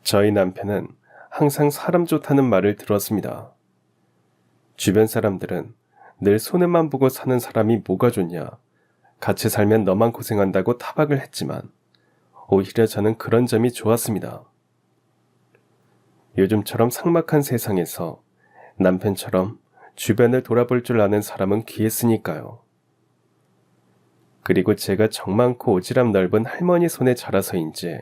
저희 남편은 항상 사람 좋다는 말을 들었습니다. 주변 사람들은 늘 손해만 보고 사는 사람이 뭐가 좋냐, 같이 살면 너만 고생한다고 타박을 했지만 오히려 저는 그런 점이 좋았습니다. 요즘처럼 삭막한 세상에서 남편처럼 주변을 돌아볼 줄 아는 사람은 귀했으니까요. 그리고 제가 정 많고 오지랖 넓은 할머니 손에 자라서인지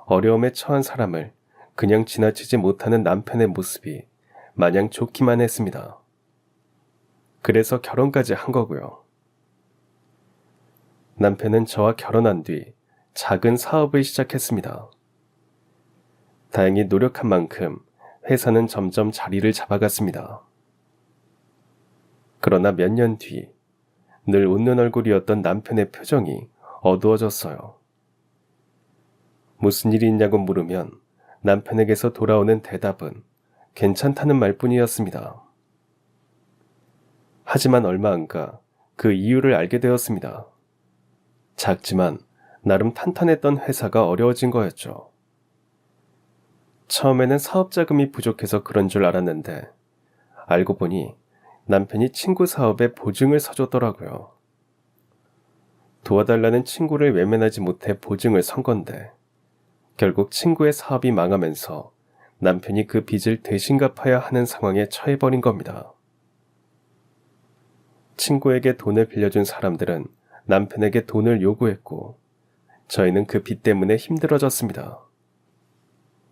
어려움에 처한 사람을 그냥 지나치지 못하는 남편의 모습이 마냥 좋기만 했습니다. 그래서 결혼까지 한 거고요. 남편은 저와 결혼한 뒤 작은 사업을 시작했습니다. 다행히 노력한 만큼 회사는 점점 자리를 잡아갔습니다. 그러나 몇 년 뒤, 늘 웃는 얼굴이었던 남편의 표정이 어두워졌어요. 무슨 일이 있냐고 물으면 남편에게서 돌아오는 대답은 괜찮다는 말뿐이었습니다. 하지만 얼마 안가 그 이유를 알게 되었습니다. 작지만 나름 탄탄했던 회사가 어려워진 거였죠. 처음에는 사업 자금이 부족해서 그런 줄 알았는데 알고 보니 남편이 친구 사업에 보증을 서줬더라고요. 도와달라는 친구를 외면하지 못해 보증을 선 건데 결국 친구의 사업이 망하면서 남편이 그 빚을 대신 갚아야 하는 상황에 처해버린 겁니다. 친구에게 돈을 빌려준 사람들은 남편에게 돈을 요구했고 저희는 그 빚 때문에 힘들어졌습니다.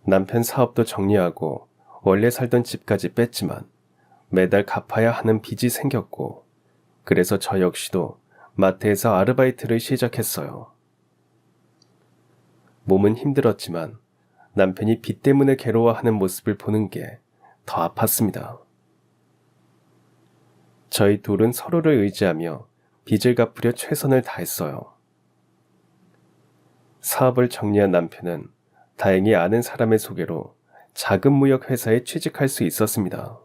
남편 사업도 정리하고 원래 살던 집까지 뺐지만 매달 갚아야 하는 빚이 생겼고 그래서 저 역시도 마트에서 아르바이트를 시작했어요. 몸은 힘들었지만 남편이 빚 때문에 괴로워하는 모습을 보는 게 더 아팠습니다. 저희 둘은 서로를 의지하며 빚을 갚으려 최선을 다했어요. 사업을 정리한 남편은 다행히 아는 사람의 소개로 작은 무역 회사에 취직할 수 있었습니다.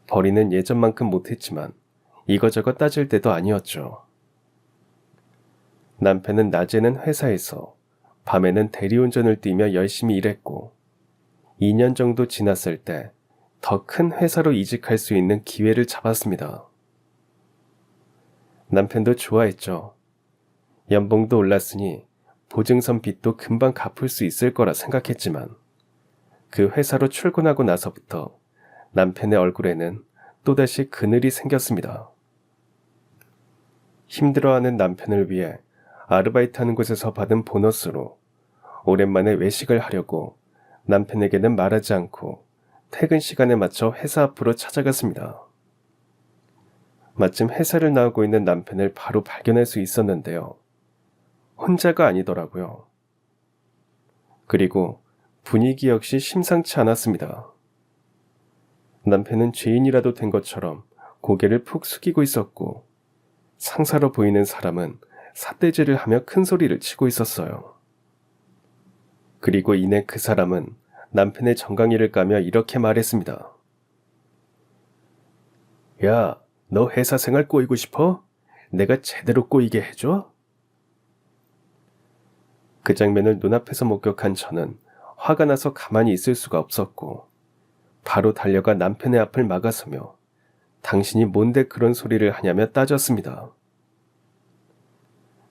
벌이는 예전만큼 못했지만 이거저거 따질 때도 아니었죠. 남편은 낮에는 회사에서 밤에는 대리운전을 뛰며 열심히 일했고 2년 정도 지났을 때 더 큰 회사로 이직할 수 있는 기회를 잡았습니다. 남편도 좋아했죠. 연봉도 올랐으니 보증선 빚도 금방 갚을 수 있을 거라 생각했지만 그 회사로 출근하고 나서부터 남편의 얼굴에는 또다시 그늘이 생겼습니다. 힘들어하는 남편을 위해 아르바이트하는 곳에서 받은 보너스로 오랜만에 외식을 하려고 남편에게는 말하지 않고 퇴근 시간에 맞춰 회사 앞으로 찾아갔습니다. 마침 회사를 나오고 있는 남편을 바로 발견할 수 있었는데요. 혼자가 아니더라고요. 그리고 분위기 역시 심상치 않았습니다. 남편은 죄인이라도 된 것처럼 고개를 푹 숙이고 있었고 상사로 보이는 사람은 삿대질을 하며 큰 소리를 치고 있었어요. 그리고 이내 그 사람은 남편의 정강이를 까며 이렇게 말했습니다. 야, 너 회사 생활 꼬이고 싶어? 내가 제대로 꼬이게 해줘? 그 장면을 눈앞에서 목격한 저는 화가 나서 가만히 있을 수가 없었고 바로 달려가 남편의 앞을 막아서며 당신이 뭔데 그런 소리를 하냐며 따졌습니다.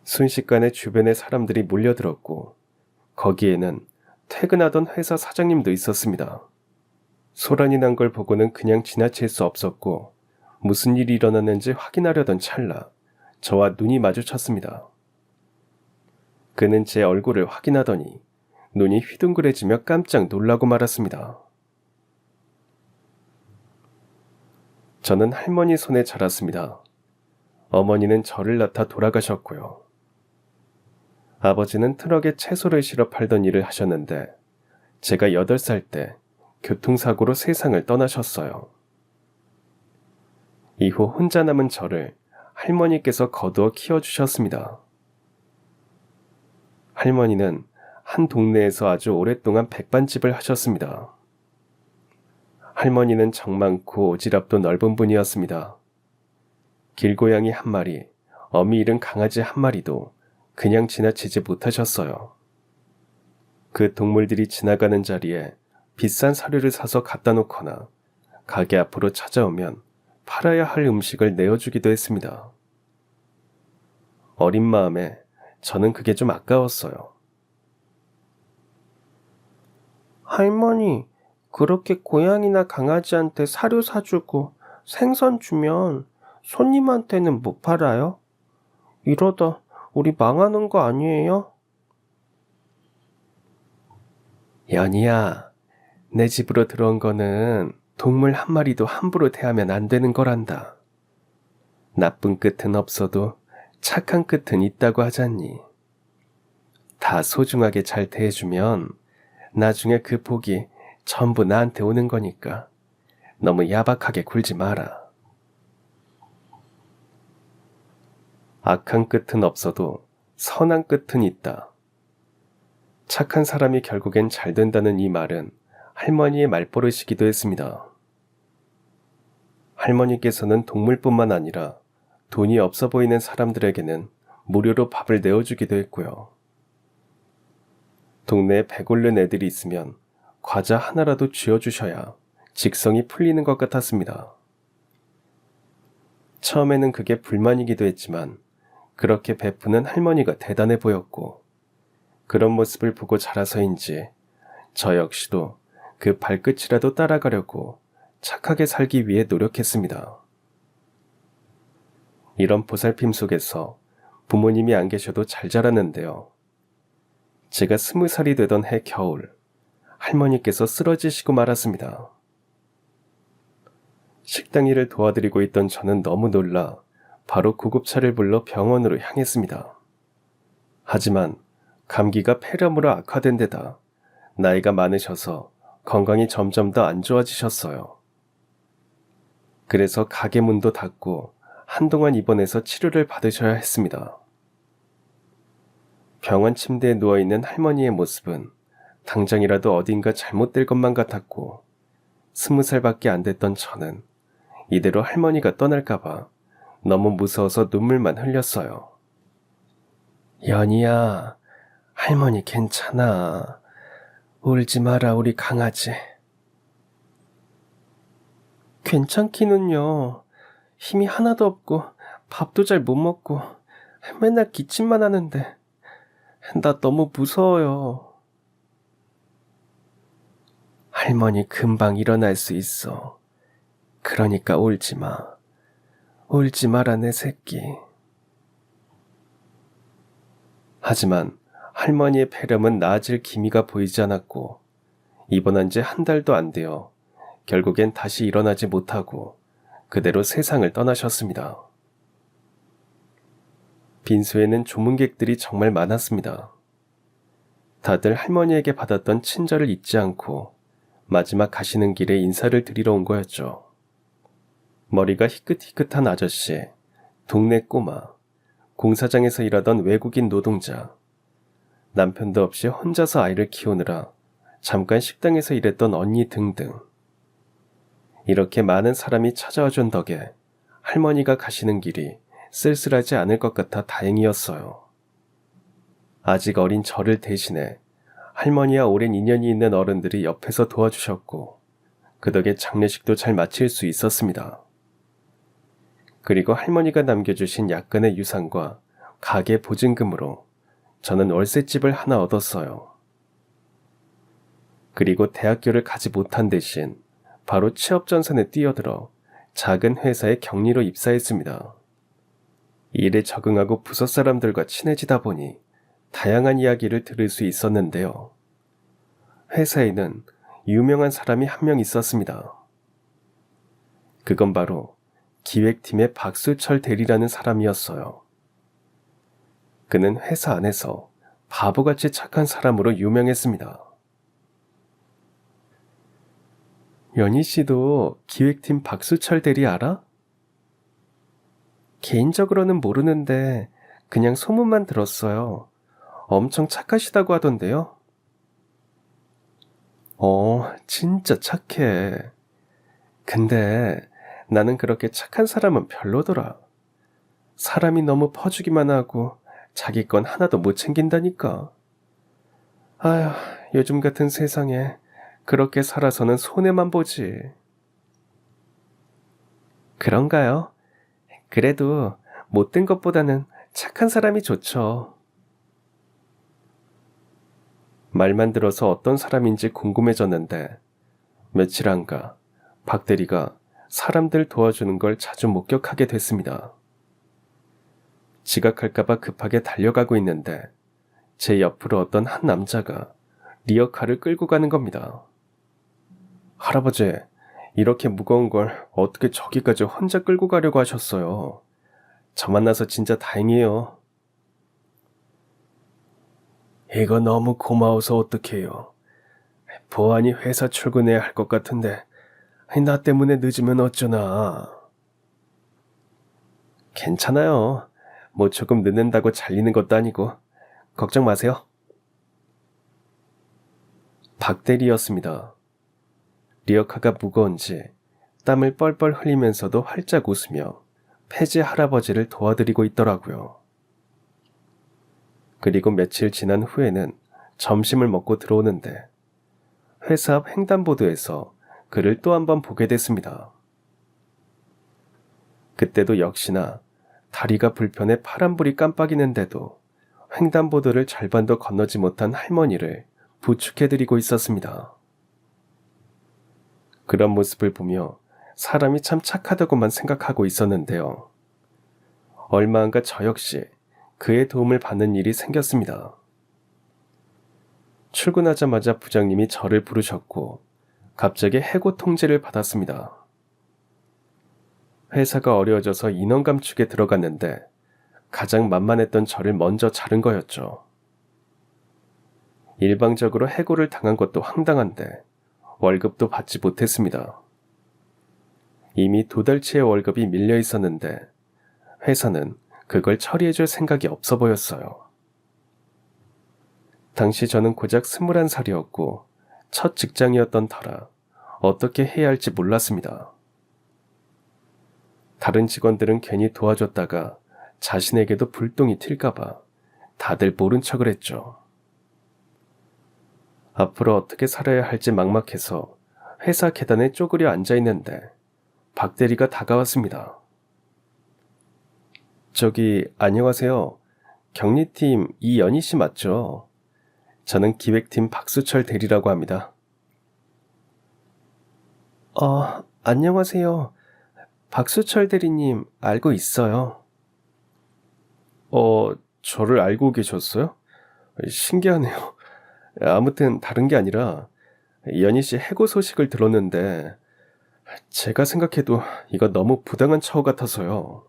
순식간에 주변의 사람들이 몰려들었고 거기에는 퇴근하던 회사 사장님도 있었습니다. 소란이 난 걸 보고는 그냥 지나칠 수 없었고 무슨 일이 일어났는지 확인하려던 찰나 저와 눈이 마주쳤습니다. 그는 제 얼굴을 확인하더니 눈이 휘둥그레지며 깜짝 놀라고 말았습니다. 저는 할머니 손에 자랐습니다. 어머니는 저를 낳다 돌아가셨고요. 아버지는 트럭에 채소를 실어 팔던 일을 하셨는데 제가 8살 때 교통사고로 세상을 떠나셨어요. 이후 혼자 남은 저를 할머니께서 거두어 키워주셨습니다. 할머니는 한 동네에서 아주 오랫동안 백반집을 하셨습니다. 할머니는 정 많고 오지랖도 넓은 분이었습니다. 길고양이 한 마리, 어미 잃은 강아지 한 마리도 그냥 지나치지 못하셨어요. 그 동물들이 지나가는 자리에 비싼 사료를 사서 갖다 놓거나 가게 앞으로 찾아오면 팔아야 할 음식을 내어주기도 했습니다. 어린 마음에 저는 그게 좀 아까웠어요. 할머니, 그렇게 고양이나 강아지한테 사료 사주고 생선 주면 손님한테는 못 팔아요? 이러다 우리 망하는 거 아니에요? 연희야, 내 집으로 들어온 거는 동물 한 마리도 함부로 대하면 안 되는 거란다. 나쁜 끝은 없어도 착한 끝은 있다고 하잖니. 다 소중하게 잘 대해주면 나중에 그 복이 전부 나한테 오는 거니까 너무 야박하게 굴지 마라. 악한 끝은 없어도 선한 끝은 있다. 착한 사람이 결국엔 잘 된다는 이 말은 할머니의 말버릇이기도 했습니다. 할머니께서는 동물뿐만 아니라 돈이 없어 보이는 사람들에게는 무료로 밥을 내어주기도 했고요. 동네에 배고른 애들이 있으면 과자 하나라도 쥐어주셔야 직성이 풀리는 것 같았습니다. 처음에는 그게 불만이기도 했지만 그렇게 베푸는 할머니가 대단해 보였고 그런 모습을 보고 자라서인지 저 역시도 그 발끝이라도 따라가려고 착하게 살기 위해 노력했습니다. 이런 보살핌 속에서 부모님이 안 계셔도 잘 자랐는데요. 제가 20살이 되던 해 겨울, 할머니께서 쓰러지시고 말았습니다. 식당 일을 도와드리고 있던 저는 너무 놀라 바로 구급차를 불러 병원으로 향했습니다. 하지만 감기가 폐렴으로 악화된 데다 나이가 많으셔서 건강이 점점 더 안 좋아지셨어요. 그래서 가게 문도 닫고 한동안 입원해서 치료를 받으셔야 했습니다. 병원 침대에 누워있는 할머니의 모습은 당장이라도 어딘가 잘못될 것만 같았고 20살밖에 안 됐던 저는 이대로 할머니가 떠날까봐 너무 무서워서 눈물만 흘렸어요. 연희야, 할머니 괜찮아. 울지 마라 우리 강아지. 괜찮기는요. 힘이 하나도 없고 밥도 잘 못 먹고 맨날 기침만 하는데 나 너무 무서워요. 할머니 금방 일어날 수 있어. 그러니까 울지 마. 울지 마라 내 새끼. 하지만 할머니의 폐렴은 나아질 기미가 보이지 않았고 입원한 지 한 달도 안 되어 결국엔 다시 일어나지 못하고 그대로 세상을 떠나셨습니다. 빈소에는 조문객들이 정말 많았습니다. 다들 할머니에게 받았던 친절을 잊지 않고 마지막 가시는 길에 인사를 드리러 온 거였죠. 머리가 희끗희끗한 아저씨, 동네 꼬마, 공사장에서 일하던 외국인 노동자, 남편도 없이 혼자서 아이를 키우느라 잠깐 식당에서 일했던 언니 등등. 이렇게 많은 사람이 찾아와 준 덕에 할머니가 가시는 길이 쓸쓸하지 않을 것 같아 다행이었어요. 아직 어린 저를 대신해 할머니와 오랜 인연이 있는 어른들이 옆에서 도와주셨고 그 덕에 장례식도 잘 마칠 수 있었습니다. 그리고 할머니가 남겨주신 약간의 유산과 가게 보증금으로 저는 월세집을 하나 얻었어요. 그리고 대학교를 가지 못한 대신 바로 취업전선에 뛰어들어 작은 회사에 격리로 입사했습니다. 일에 적응하고 부서 사람들과 친해지다 보니 다양한 이야기를 들을 수 있었는데요. 회사에는 유명한 사람이 한 명 있었습니다. 그건 바로 기획팀의 박수철 대리라는 사람이었어요. 그는 회사 안에서 바보같이 착한 사람으로 유명했습니다. 연희 씨도 기획팀 박수철 대리 알아? 개인적으로는 모르는데 그냥 소문만 들었어요. 엄청 착하시다고 하던데요. 진짜 착해. 근데 나는 그렇게 착한 사람은 별로더라. 사람이 너무 퍼주기만 하고 자기 건 하나도 못 챙긴다니까. 아휴, 요즘 같은 세상에 그렇게 살아서는 손해만 보지. 그런가요? 그래도 못된 것보다는 착한 사람이 좋죠. 말만 들어서 어떤 사람인지 궁금해졌는데 며칠 안가 박 대리가 사람들 도와주는 걸 자주 목격하게 됐습니다. 지각할까봐 급하게 달려가고 있는데 제 옆으로 어떤 한 남자가 리어카를 끌고 가는 겁니다. 할아버지, 이렇게 무거운 걸 어떻게 저기까지 혼자 끌고 가려고 하셨어요? 저 만나서 진짜 다행이에요. 이거 너무 고마워서 어떡해요. 보안이 회사 출근해야 할 것 같은데 나 때문에 늦으면 어쩌나. 괜찮아요. 뭐 조금 늦는다고 잘리는 것도 아니고 걱정 마세요. 박대리였습니다. 리어카가 무거운지 땀을 뻘뻘 흘리면서도 활짝 웃으며 폐지 할아버지를 도와드리고 있더라고요. 그리고 며칠 지난 후에는 점심을 먹고 들어오는데 회사 앞 횡단보도에서 그를 또 한 번 보게 됐습니다. 그때도 역시나 다리가 불편해 파란불이 깜빡이는데도 횡단보도를 절반도 건너지 못한 할머니를 부축해드리고 있었습니다. 그런 모습을 보며 사람이 참 착하다고만 생각하고 있었는데요. 얼마 안가 저 역시 그의 도움을 받는 일이 생겼습니다. 출근하자마자 부장님이 저를 부르셨고 갑자기 해고 통지를 받았습니다. 회사가 어려워져서 인원 감축에 들어갔는데 가장 만만했던 저를 먼저 자른 거였죠. 일방적으로 해고를 당한 것도 황당한데 월급도 받지 못했습니다. 이미 2달치의 월급이 밀려 있었는데 회사는 그걸 처리해줄 생각이 없어 보였어요. 당시 저는 고작 21살이었고 첫 직장이었던 터라 어떻게 해야 할지 몰랐습니다. 다른 직원들은 괜히 도와줬다가 자신에게도 불똥이 튈까봐 다들 모른 척을 했죠. 앞으로 어떻게 살아야 할지 막막해서 회사 계단에 쪼그려 앉아있는데 박 대리가 다가왔습니다. 저기 안녕하세요. 격리팀 이연희 씨 맞죠? 저는 기획팀 박수철 대리라고 합니다. 안녕하세요. 박수철 대리님 알고 있어요. 저를 알고 계셨어요? 신기하네요. 아무튼 다른 게 아니라 연희 씨 해고 소식을 들었는데 제가 생각해도 이거 너무 부당한 처우 같아서요.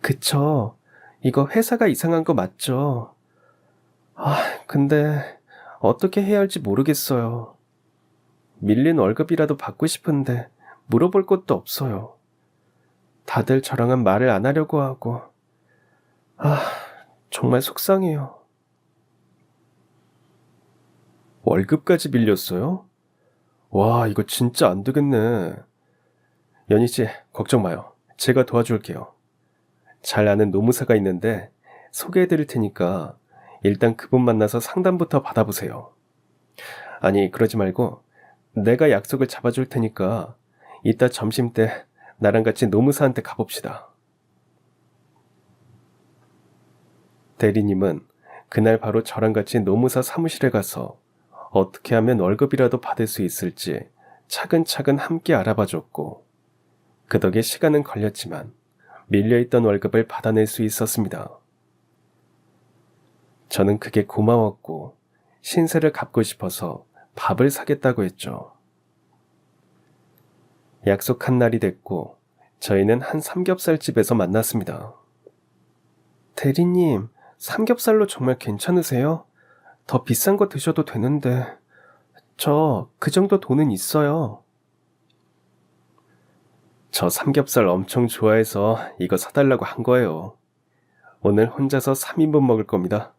그쵸. 이거 회사가 이상한 거 맞죠? 근데 어떻게 해야 할지 모르겠어요. 밀린 월급이라도 받고 싶은데 물어볼 것도 없어요. 다들 저랑은 말을 안 하려고 하고. 정말 속상해요. 월급까지 밀렸어요? 와, 이거 진짜 안 되겠네. 연희 씨, 걱정 마요. 제가 도와줄게요. 잘 아는 노무사가 있는데 소개해 드릴 테니까 일단 그분 만나서 상담부터 받아보세요. 아니, 그러지 말고 내가 약속을 잡아줄 테니까 이따 점심때 나랑 같이 노무사한테 가봅시다. 대리님은 그날 바로 저랑 같이 노무사 사무실에 가서 어떻게 하면 월급이라도 받을 수 있을지 차근차근 함께 알아봐줬고 그 덕에 시간은 걸렸지만 밀려있던 월급을 받아낼 수 있었습니다. 저는 그게 고마웠고 신세를 갚고 싶어서 밥을 사겠다고 했죠. 약속한 날이 됐고 저희는 한 삼겹살집에서 만났습니다. 대리님, 삼겹살로 정말 괜찮으세요? 더 비싼 거 드셔도 되는데 저 그 정도 돈은 있어요. 저 삼겹살 엄청 좋아해서 이거 사달라고 한 거예요. 오늘 혼자서 3인분 먹을 겁니다.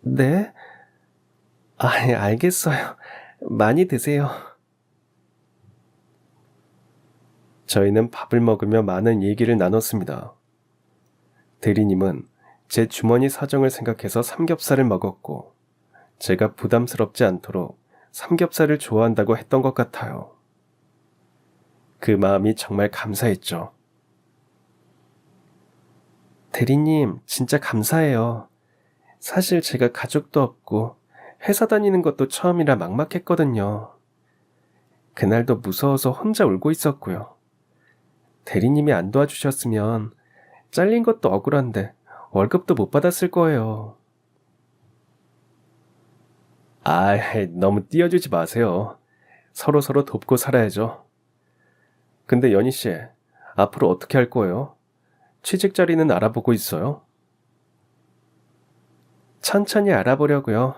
네? 알겠어요. 많이 드세요. 저희는 밥을 먹으며 많은 얘기를 나눴습니다. 대리님은 제 주머니 사정을 생각해서 삼겹살을 먹었고, 제가 부담스럽지 않도록 삼겹살을 좋아한다고 했던 것 같아요. 그 마음이 정말 감사했죠. 대리님, 진짜 감사해요. 사실 제가 가족도 없고 회사 다니는 것도 처음이라 막막했거든요. 그날도 무서워서 혼자 울고 있었고요. 대리님이 안 도와주셨으면 잘린 것도 억울한데 월급도 못 받았을 거예요. 아, 너무 띄워주지 마세요. 서로서로 돕고 살아야죠. 근데 연희 씨, 앞으로 어떻게 할 거예요? 취직 자리는 알아보고 있어요? 천천히 알아보려고요.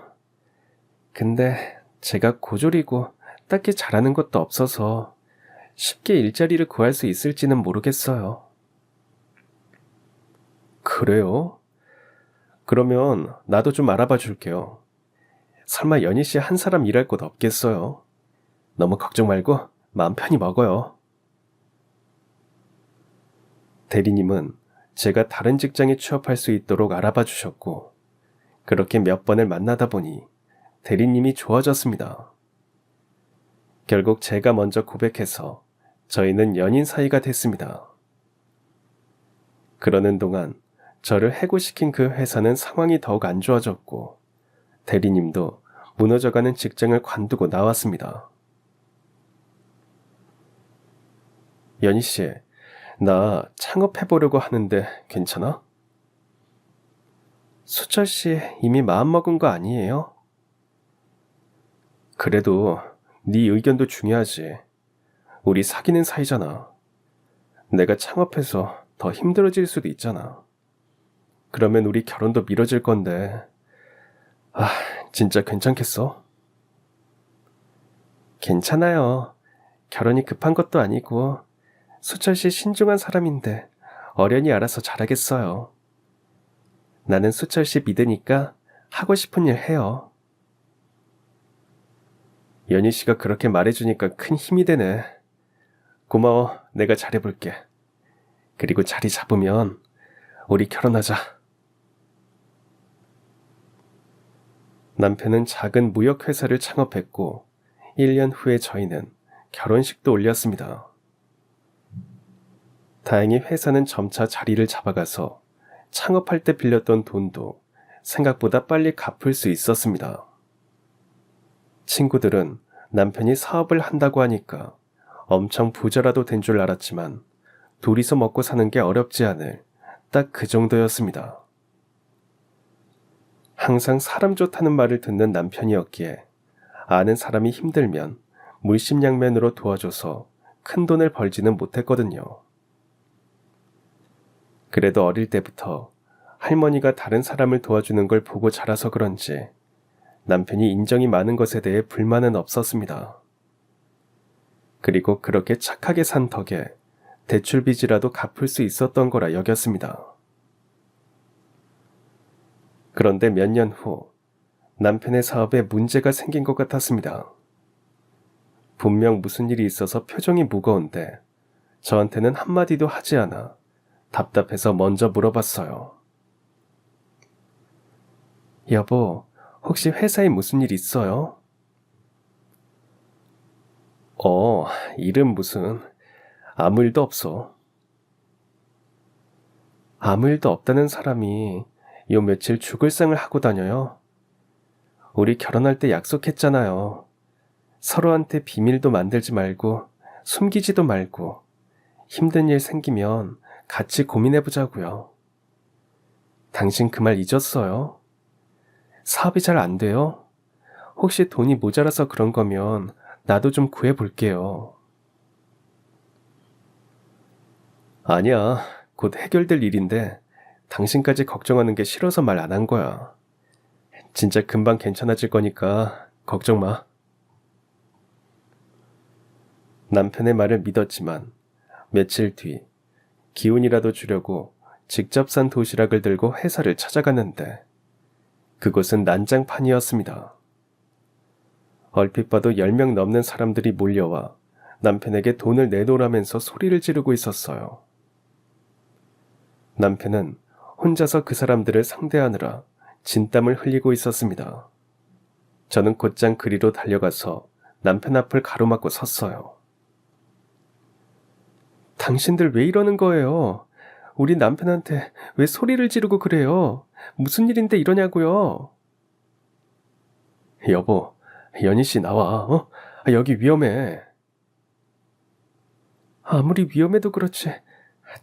근데 제가 고졸이고 딱히 잘하는 것도 없어서 쉽게 일자리를 구할 수 있을지는 모르겠어요. 그래요? 그러면 나도 좀 알아봐 줄게요. 설마 연희 씨 한 사람 일할 곳 없겠어요? 너무 걱정 말고 마음 편히 먹어요. 대리님은 제가 다른 직장에 취업할 수 있도록 알아봐 주셨고, 그렇게 몇 번을 만나다 보니 대리님이 좋아졌습니다. 결국 제가 먼저 고백해서 저희는 연인 사이가 됐습니다. 그러는 동안 저를 해고시킨 그 회사는 상황이 더욱 안 좋아졌고, 대리님도 무너져가는 직장을 관두고 나왔습니다. 연희 씨, 나 창업해보려고 하는데 괜찮아? 수철 씨 이미 마음먹은 거 아니에요? 그래도 네 의견도 중요하지. 우리 사귀는 사이잖아. 내가 창업해서 더 힘들어질 수도 있잖아. 그러면 우리 결혼도 미뤄질 건데. 아, 진짜 괜찮겠어? 괜찮아요. 결혼이 급한 것도 아니고 수철 씨 신중한 사람인데 어련히 알아서 잘하겠어요. 나는 수철 씨 믿으니까 하고 싶은 일 해요. 연희 씨가 그렇게 말해주니까 큰 힘이 되네. 고마워. 내가 잘해볼게. 그리고 자리 잡으면 우리 결혼하자. 남편은 작은 무역회사를 창업했고 1년 후에 저희는 결혼식도 올렸습니다. 다행히 회사는 점차 자리를 잡아가서 창업할 때 빌렸던 돈도 생각보다 빨리 갚을 수 있었습니다. 친구들은 남편이 사업을 한다고 하니까 엄청 부자라도 된 줄 알았지만 둘이서 먹고 사는 게 어렵지 않을 딱 그 정도였습니다. 항상 사람 좋다는 말을 듣는 남편이었기에 아는 사람이 힘들면 물심양면으로 도와줘서 큰 돈을 벌지는 못했거든요. 그래도 어릴 때부터 할머니가 다른 사람을 도와주는 걸 보고 자라서 그런지 남편이 인정이 많은 것에 대해 불만은 없었습니다. 그리고 그렇게 착하게 산 덕에 대출 빚이라도 갚을 수 있었던 거라 여겼습니다. 그런데 몇 년 후 남편의 사업에 문제가 생긴 것 같았습니다. 분명 무슨 일이 있어서 표정이 무거운데 저한테는 한마디도 하지 않아 답답해서 먼저 물어봤어요. 여보, 혹시 회사에 무슨 일 있어요? 일은 무슨, 아무 일도 없어. 아무 일도 없다는 사람이 요 며칠 죽을 상을 하고 다녀요. 우리 결혼할 때 약속했잖아요. 서로한테 비밀도 만들지 말고 숨기지도 말고 힘든 일 생기면 같이 고민해보자고요. 당신 그 말 잊었어요? 사업이 잘 안 돼요? 혹시 돈이 모자라서 그런 거면 나도 좀 구해볼게요. 아니야, 곧 해결될 일인데 당신까지 걱정하는 게 싫어서 말 안 한 거야. 진짜 금방 괜찮아질 거니까 걱정 마. 남편의 말을 믿었지만 며칠 뒤 기운이라도 주려고 직접 산 도시락을 들고 회사를 찾아갔는데 그곳은 난장판이었습니다. 얼핏 봐도 10명 넘는 사람들이 몰려와 남편에게 돈을 내놓으라면서 소리를 지르고 있었어요. 남편은 혼자서 그 사람들을 상대하느라 진땀을 흘리고 있었습니다. 저는 곧장 그리로 달려가서 남편 앞을 가로막고 섰어요. 당신들 왜 이러는 거예요? 우리 남편한테 왜 소리를 지르고 그래요? 무슨 일인데 이러냐고요? 여보, 연희 씨 나와, 여기 위험해. 아무리 위험해도 그렇지.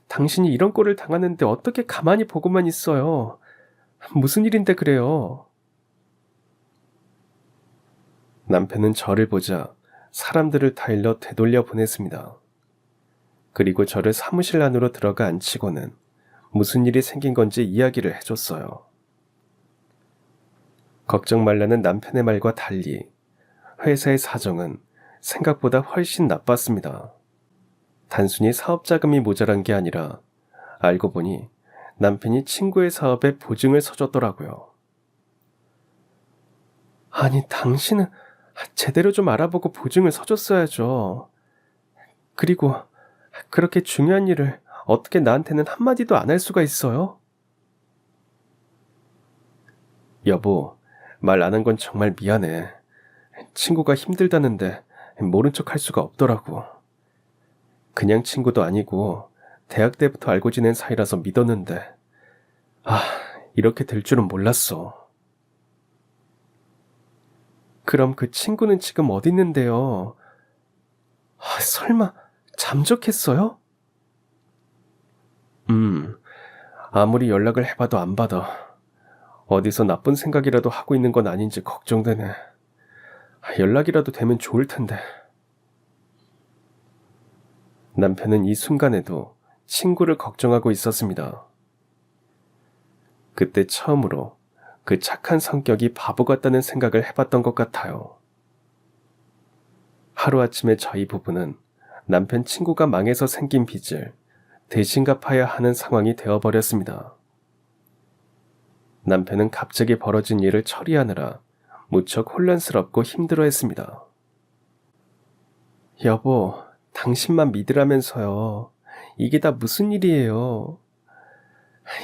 당신이 이런 꼴을 당하는데 어떻게 가만히 보고만 있어요? 무슨 일인데 그래요? 남편은 저를 보자 사람들을 다 일러 되돌려 보냈습니다. 그리고 저를 사무실 안으로 들어가 앉히고는 무슨 일이 생긴 건지 이야기를 해줬어요. 걱정 말라는 남편의 말과 달리 회사의 사정은 생각보다 훨씬 나빴습니다. 단순히 사업 자금이 모자란 게 아니라 알고 보니 남편이 친구의 사업에 보증을 서줬더라고요. 아니, 당신은 제대로 좀 알아보고 보증을 서줬어야죠. 그리고 그렇게 중요한 일을 어떻게 나한테는 한마디도 안 할 수가 있어요? 여보, 말 안 한 건 정말 미안해. 친구가 힘들다는데 모른 척 할 수가 없더라고. 그냥 친구도 아니고 대학 때부터 알고 지낸 사이라서 믿었는데 이렇게 될 줄은 몰랐어. 그럼 그 친구는 지금 어디 있는데요? 설마 잠적했어요? 아무리 연락을 해봐도 안 받아. 어디서 나쁜 생각이라도 하고 있는 건 아닌지 걱정되네. 연락이라도 되면 좋을 텐데. 남편은 이 순간에도 친구를 걱정하고 있었습니다. 그때 처음으로 그 착한 성격이 바보 같다는 생각을 해봤던 것 같아요. 하루아침에 저희 부부는 남편 친구가 망해서 생긴 빚을 대신 갚아야 하는 상황이 되어버렸습니다. 남편은 갑자기 벌어진 일을 처리하느라 무척 혼란스럽고 힘들어했습니다. 여보, 당신만 믿으라면서요. 이게 다 무슨 일이에요?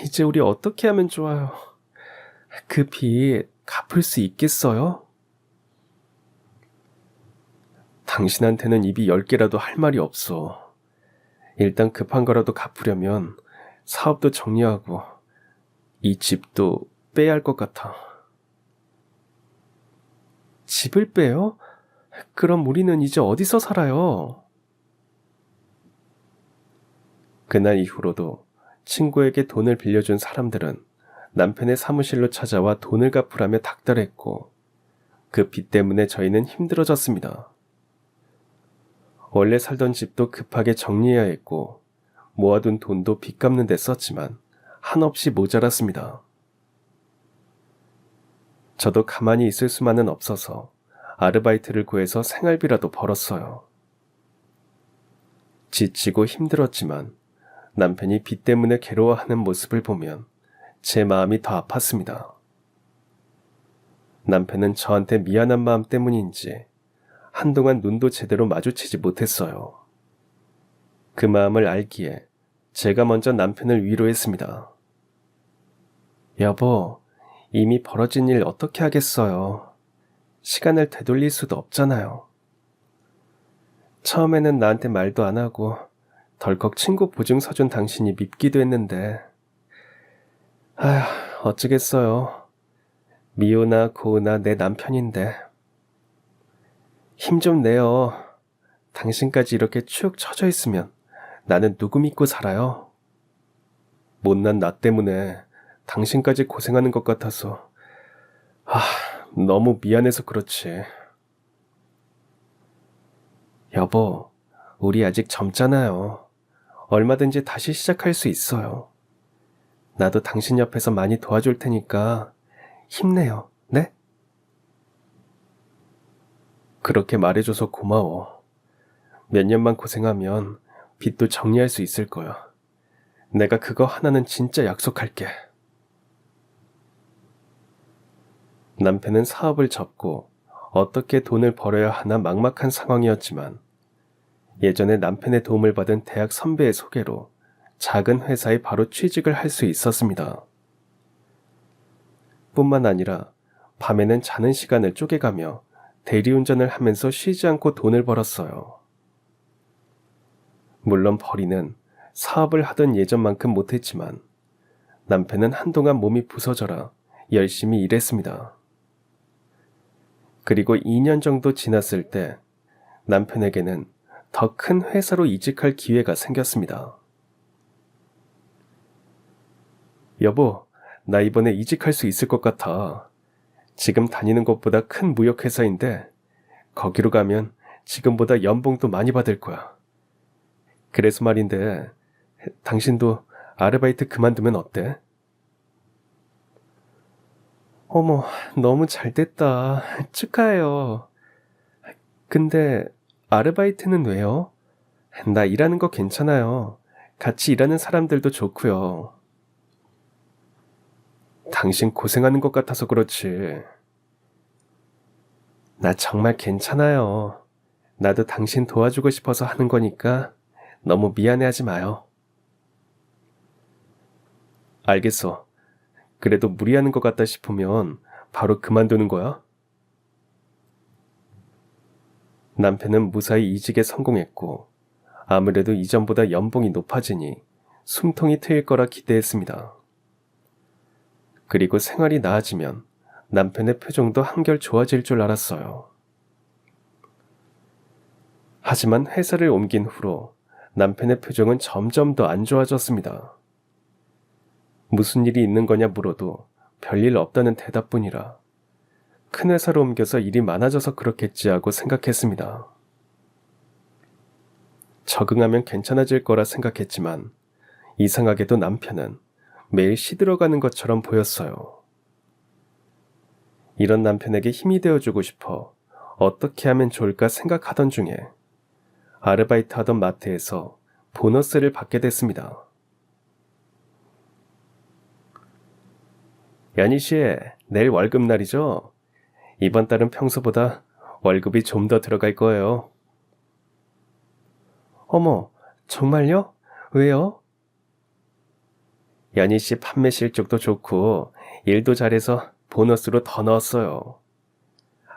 이제 우리 어떻게 하면 좋아요? 그 빚 갚을 수 있겠어요? 당신한테는 입이 10개라도 할 말이 없어. 일단 급한 거라도 갚으려면 사업도 정리하고 이 집도 빼야 할 것 같아. 집을 빼요? 그럼 우리는 이제 어디서 살아요? 그날 이후로도 친구에게 돈을 빌려준 사람들은 남편의 사무실로 찾아와 돈을 갚으라며 닥달했고 그 빚 때문에 저희는 힘들어졌습니다. 원래 살던 집도 급하게 정리해야 했고 모아둔 돈도 빚 갚는 데 썼지만 한없이 모자랐습니다. 저도 가만히 있을 수만은 없어서 아르바이트를 구해서 생활비라도 벌었어요. 지치고 힘들었지만 남편이 빚 때문에 괴로워하는 모습을 보면 제 마음이 더 아팠습니다. 남편은 저한테 미안한 마음 때문인지 한동안 눈도 제대로 마주치지 못했어요. 그 마음을 알기에 제가 먼저 남편을 위로했습니다. 여보, 이미 벌어진 일 어떻게 하겠어요. 시간을 되돌릴 수도 없잖아요. 처음에는 나한테 말도 안 하고 덜컥 친구 보증 서준 당신이 밉기도 했는데 어쩌겠어요. 미우나 고우나 내 남편인데. 힘 좀 내요. 당신까지 이렇게 축 처져 있으면 나는 누구 믿고 살아요? 못난 나 때문에 당신까지 고생하는 것 같아서 너무 미안해서 그렇지. 여보, 우리 아직 젊잖아요. 얼마든지 다시 시작할 수 있어요. 나도 당신 옆에서 많이 도와줄 테니까 힘내요, 네? 그렇게 말해줘서 고마워. 몇 년만 고생하면 빚도 정리할 수 있을 거야. 내가 그거 하나는 진짜 약속할게. 남편은 사업을 접고 어떻게 돈을 벌어야 하나 막막한 상황이었지만 예전에 남편의 도움을 받은 대학 선배의 소개로 작은 회사에 바로 취직을 할 수 있었습니다. 뿐만 아니라 밤에는 자는 시간을 쪼개가며 대리운전을 하면서 쉬지 않고 돈을 벌었어요. 물론 벌이는 사업을 하던 예전만큼 못했지만 남편은 한동안 몸이 부서져라 열심히 일했습니다. 그리고 2년 정도 지났을 때 남편에게는 더 큰 회사로 이직할 기회가 생겼습니다. 여보, 나 이번에 이직할 수 있을 것 같아. 지금 다니는 곳보다 큰 무역회사인데 거기로 가면 지금보다 연봉도 많이 받을 거야. 그래서 말인데 당신도 아르바이트 그만두면 어때? 어머, 너무 잘 됐다. 축하해요. 근데 아르바이트는 왜요? 나 일하는 거 괜찮아요. 같이 일하는 사람들도 좋고요. 당신 고생하는 것 같아서 그렇지. 나 정말 괜찮아요. 나도 당신 도와주고 싶어서 하는 거니까 너무 미안해하지 마요. 알겠어. 그래도 무리하는 것 같다 싶으면 바로 그만두는 거야? 남편은 무사히 이직에 성공했고 아무래도 이전보다 연봉이 높아지니 숨통이 트일 거라 기대했습니다. 그리고 생활이 나아지면 남편의 표정도 한결 좋아질 줄 알았어요. 하지만 회사를 옮긴 후로 남편의 표정은 점점 더 안 좋아졌습니다. 무슨 일이 있는 거냐 물어도 별일 없다는 대답뿐이라 큰 회사로 옮겨서 일이 많아져서 그렇겠지 하고 생각했습니다. 적응하면 괜찮아질 거라 생각했지만 이상하게도 남편은 매일 시들어가는 것처럼 보였어요. 이런 남편에게 힘이 되어주고 싶어 어떻게 하면 좋을까 생각하던 중에 아르바이트 하던 마트에서 보너스를 받게 됐습니다. 연희 씨, 내일 월급날이죠? 이번 달은 평소보다 월급이 좀 더 들어갈 거예요. 어머, 정말요? 왜요? 연희 씨 판매 실적도 좋고 일도 잘해서 보너스로 더 넣었어요.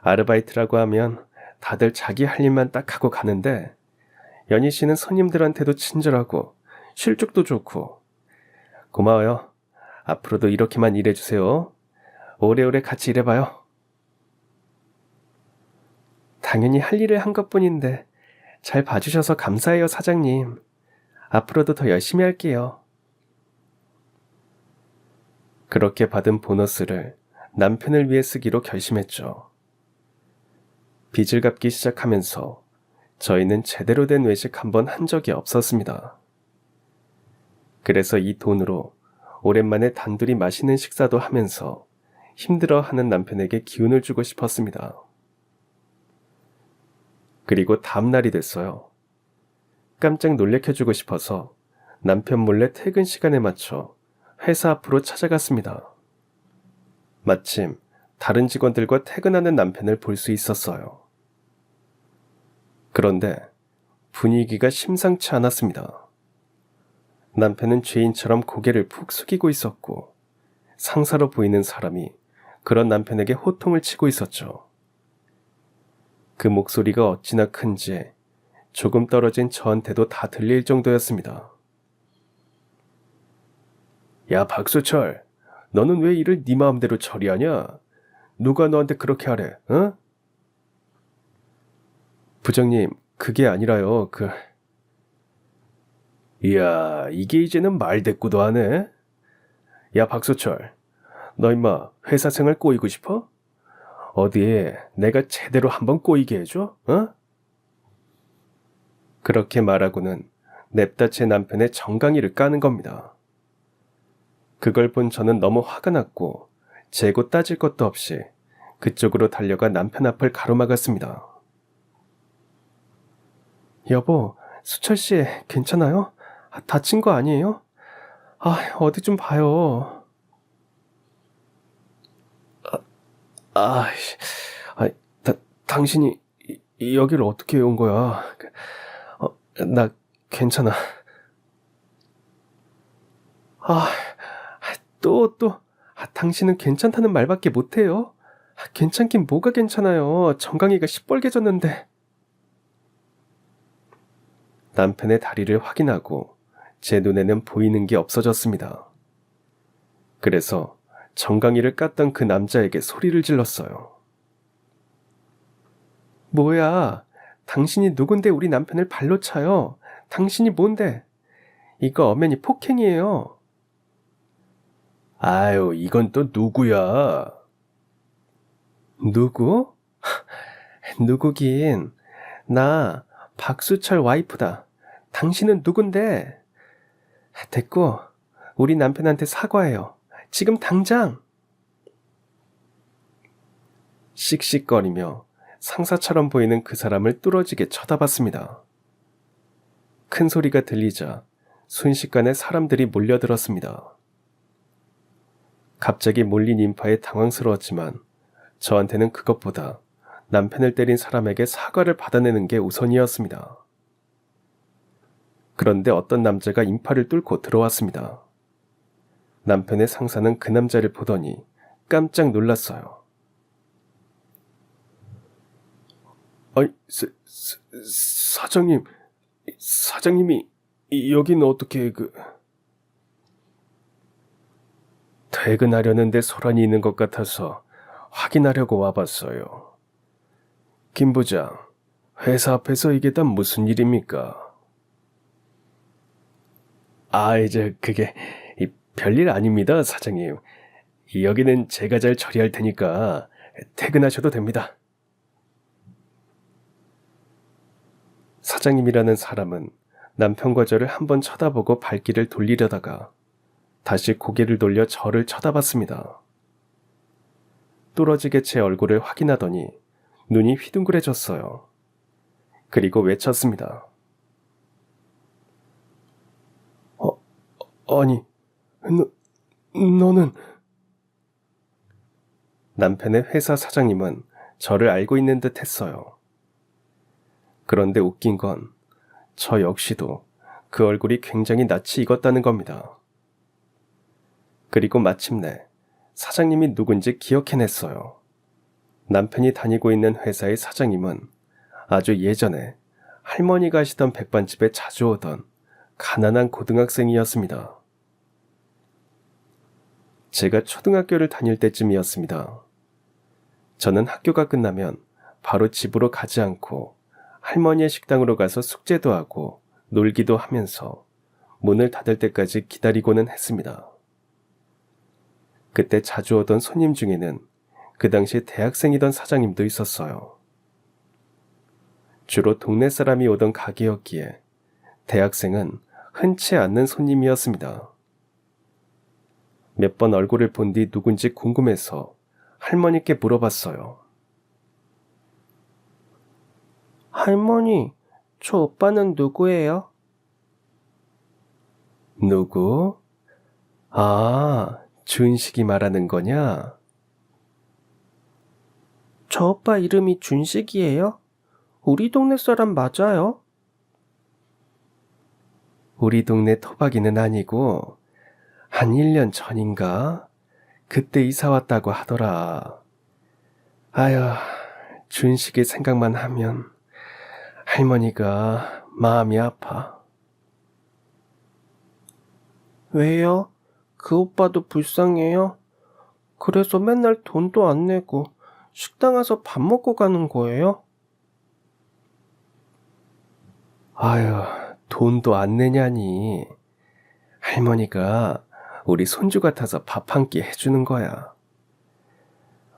아르바이트라고 하면 다들 자기 할 일만 딱 하고 가는데 연희 씨는 손님들한테도 친절하고 실적도 좋고 고마워요. 앞으로도 이렇게만 일해주세요. 오래오래 같이 일해봐요. 당연히 할 일을 한 것뿐인데 잘 봐주셔서 감사해요, 사장님. 앞으로도 더 열심히 할게요. 그렇게 받은 보너스를 남편을 위해 쓰기로 결심했죠. 빚을 갚기 시작하면서 저희는 제대로 된 외식 한 번 한 적이 없었습니다. 그래서 이 돈으로 오랜만에 단둘이 맛있는 식사도 하면서 힘들어하는 남편에게 기운을 주고 싶었습니다. 그리고 다음날이 됐어요. 깜짝 놀래켜주고 싶어서 남편 몰래 퇴근 시간에 맞춰 회사 앞으로 찾아갔습니다. 마침 다른 직원들과 퇴근하는 남편을 볼 수 있었어요. 그런데 분위기가 심상치 않았습니다. 남편은 죄인처럼 고개를 푹 숙이고 있었고 상사로 보이는 사람이 그런 남편에게 호통을 치고 있었죠. 그 목소리가 어찌나 큰지 조금 떨어진 저한테도 다 들릴 정도였습니다. 야, 박수철, 너는 왜 일을 네 마음대로 처리하냐? 누가 너한테 그렇게 하래, 어? 부장님, 그게 아니라요, 이야, 이게 이제는 말대꾸도 하네? 야, 박수철, 너 임마 회사 생활 꼬이고 싶어? 어디 내가 제대로 한번 꼬이게 해줘, 어? 그렇게 말하고는 냅다 제 남편의 정강이를 까는 겁니다. 그걸 본 저는 너무 화가 났고 재고 따질 것도 없이 그쪽으로 달려가 남편 앞을 가로막았습니다. 여보, 수철씨 괜찮아요? 다친 거 아니에요? 어디 좀 봐요. 당신이 여기를 어떻게 온 거야? 나 괜찮아. 당신은 괜찮다는 말밖에 못해요. 괜찮긴 뭐가 괜찮아요. 정강이가 시뻘개졌는데. 남편의 다리를 확인하고 제 눈에는 보이는 게 없어졌습니다. 그래서 정강이를 깠던 그 남자에게 소리를 질렀어요. 뭐야? 당신이 누군데 우리 남편을 발로 차요? 당신이 뭔데? 이거 엄연히 폭행이에요. 아유, 이건 또 누구야? 누구? 누구긴. 나 박수철 와이프다. 당신은 누군데? 됐고, 우리 남편한테 사과해요. 지금 당장! 씩씩거리며 상사처럼 보이는 그 사람을 뚫어지게 쳐다봤습니다. 큰 소리가 들리자 순식간에 사람들이 몰려들었습니다. 갑자기 몰린 인파에 당황스러웠지만 저한테는 그것보다 남편을 때린 사람에게 사과를 받아내는 게 우선이었습니다. 그런데 어떤 남자가 인파를 뚫고 들어왔습니다. 남편의 상사는 그 남자를 보더니 깜짝 놀랐어요. 아이, 사장님이 여기는 어떻게 퇴근하려는데 소란이 있는 것 같아서 확인하려고 와봤어요. 김 부장, 회사 앞에서 이게 다 무슨 일입니까? 이제 그게 별일 아닙니다, 사장님. 여기는 제가 잘 처리할 테니까 퇴근하셔도 됩니다. 사장님이라는 사람은 남편과 저를 한번 쳐다보고 발길을 돌리려다가 다시 고개를 돌려 저를 쳐다봤습니다. 뚫어지게 제 얼굴을 확인하더니 눈이 휘둥그레졌어요. 그리고 외쳤습니다. 아니, 너는... 남편의 회사 사장님은 저를 알고 있는 듯 했어요. 그런데 웃긴 건 저 역시도 그 얼굴이 굉장히 낯이 익었다는 겁니다. 그리고 마침내 사장님이 누군지 기억해냈어요. 남편이 다니고 있는 회사의 사장님은 아주 예전에 할머니가 하시던 백반집에 자주 오던 가난한 고등학생이었습니다. 제가 초등학교를 다닐 때쯤이었습니다. 저는 학교가 끝나면 바로 집으로 가지 않고 할머니의 식당으로 가서 숙제도 하고 놀기도 하면서 문을 닫을 때까지 기다리고는 했습니다. 그때 자주 오던 손님 중에는 그 당시 대학생이던 사장님도 있었어요. 주로 동네 사람이 오던 가게였기에 대학생은 흔치 않는 손님이었습니다. 몇 번 얼굴을 본 뒤 누군지 궁금해서 할머니께 물어봤어요. 할머니, 저 오빠는 누구예요? 누구? 준식이 말하는 거냐? 저 오빠 이름이 준식이에요? 우리 동네 사람 맞아요? 우리 동네 토박이는 아니고 한 1년 전인가? 그때 이사 왔다고 하더라. 아휴, 준식이 생각만 하면 할머니가 마음이 아파. 왜요? 그 오빠도 불쌍해요? 그래서 맨날 돈도 안 내고 식당 와서 밥 먹고 가는 거예요? 아유, 돈도 안 내냐니. 할머니가 우리 손주 같아서 밥 한 끼 해주는 거야.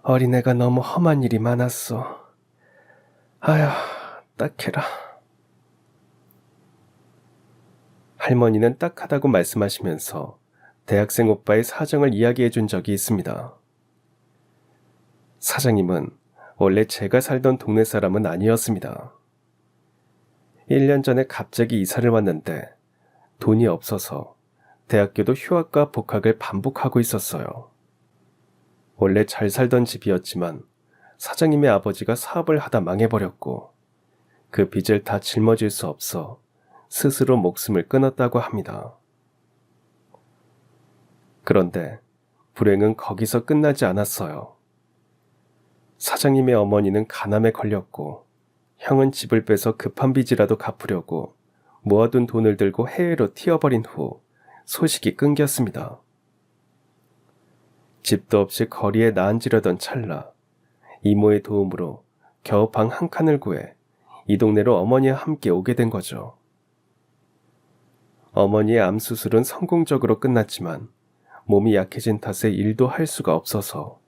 어린애가 너무 험한 일이 많았어. 아휴, 딱해라. 할머니는 딱하다고 말씀하시면서 대학생 오빠의 사정을 이야기해 준 적이 있습니다. 사장님은 원래 제가 살던 동네 사람은 아니었습니다. 1년 전에 갑자기 이사를 왔는데 돈이 없어서 대학교도 휴학과 복학을 반복하고 있었어요. 원래 잘 살던 집이었지만 사장님의 아버지가 사업을 하다 망해버렸고 그 빚을 다 짊어질 수 없어 스스로 목숨을 끊었다고 합니다. 그런데 불행은 거기서 끝나지 않았어요. 사장님의 어머니는 간암에 걸렸고 형은 집을 빼서 급한 빚이라도 갚으려고 모아둔 돈을 들고 해외로 튀어버린 후 소식이 끊겼습니다. 집도 없이 거리에 나앉으려던 찰나 이모의 도움으로 겨우 방 한 칸을 구해 이 동네로 어머니와 함께 오게 된 거죠. 어머니의 암 수술은 성공적으로 끝났지만 몸이 약해진 탓에 일도 할 수가 없어서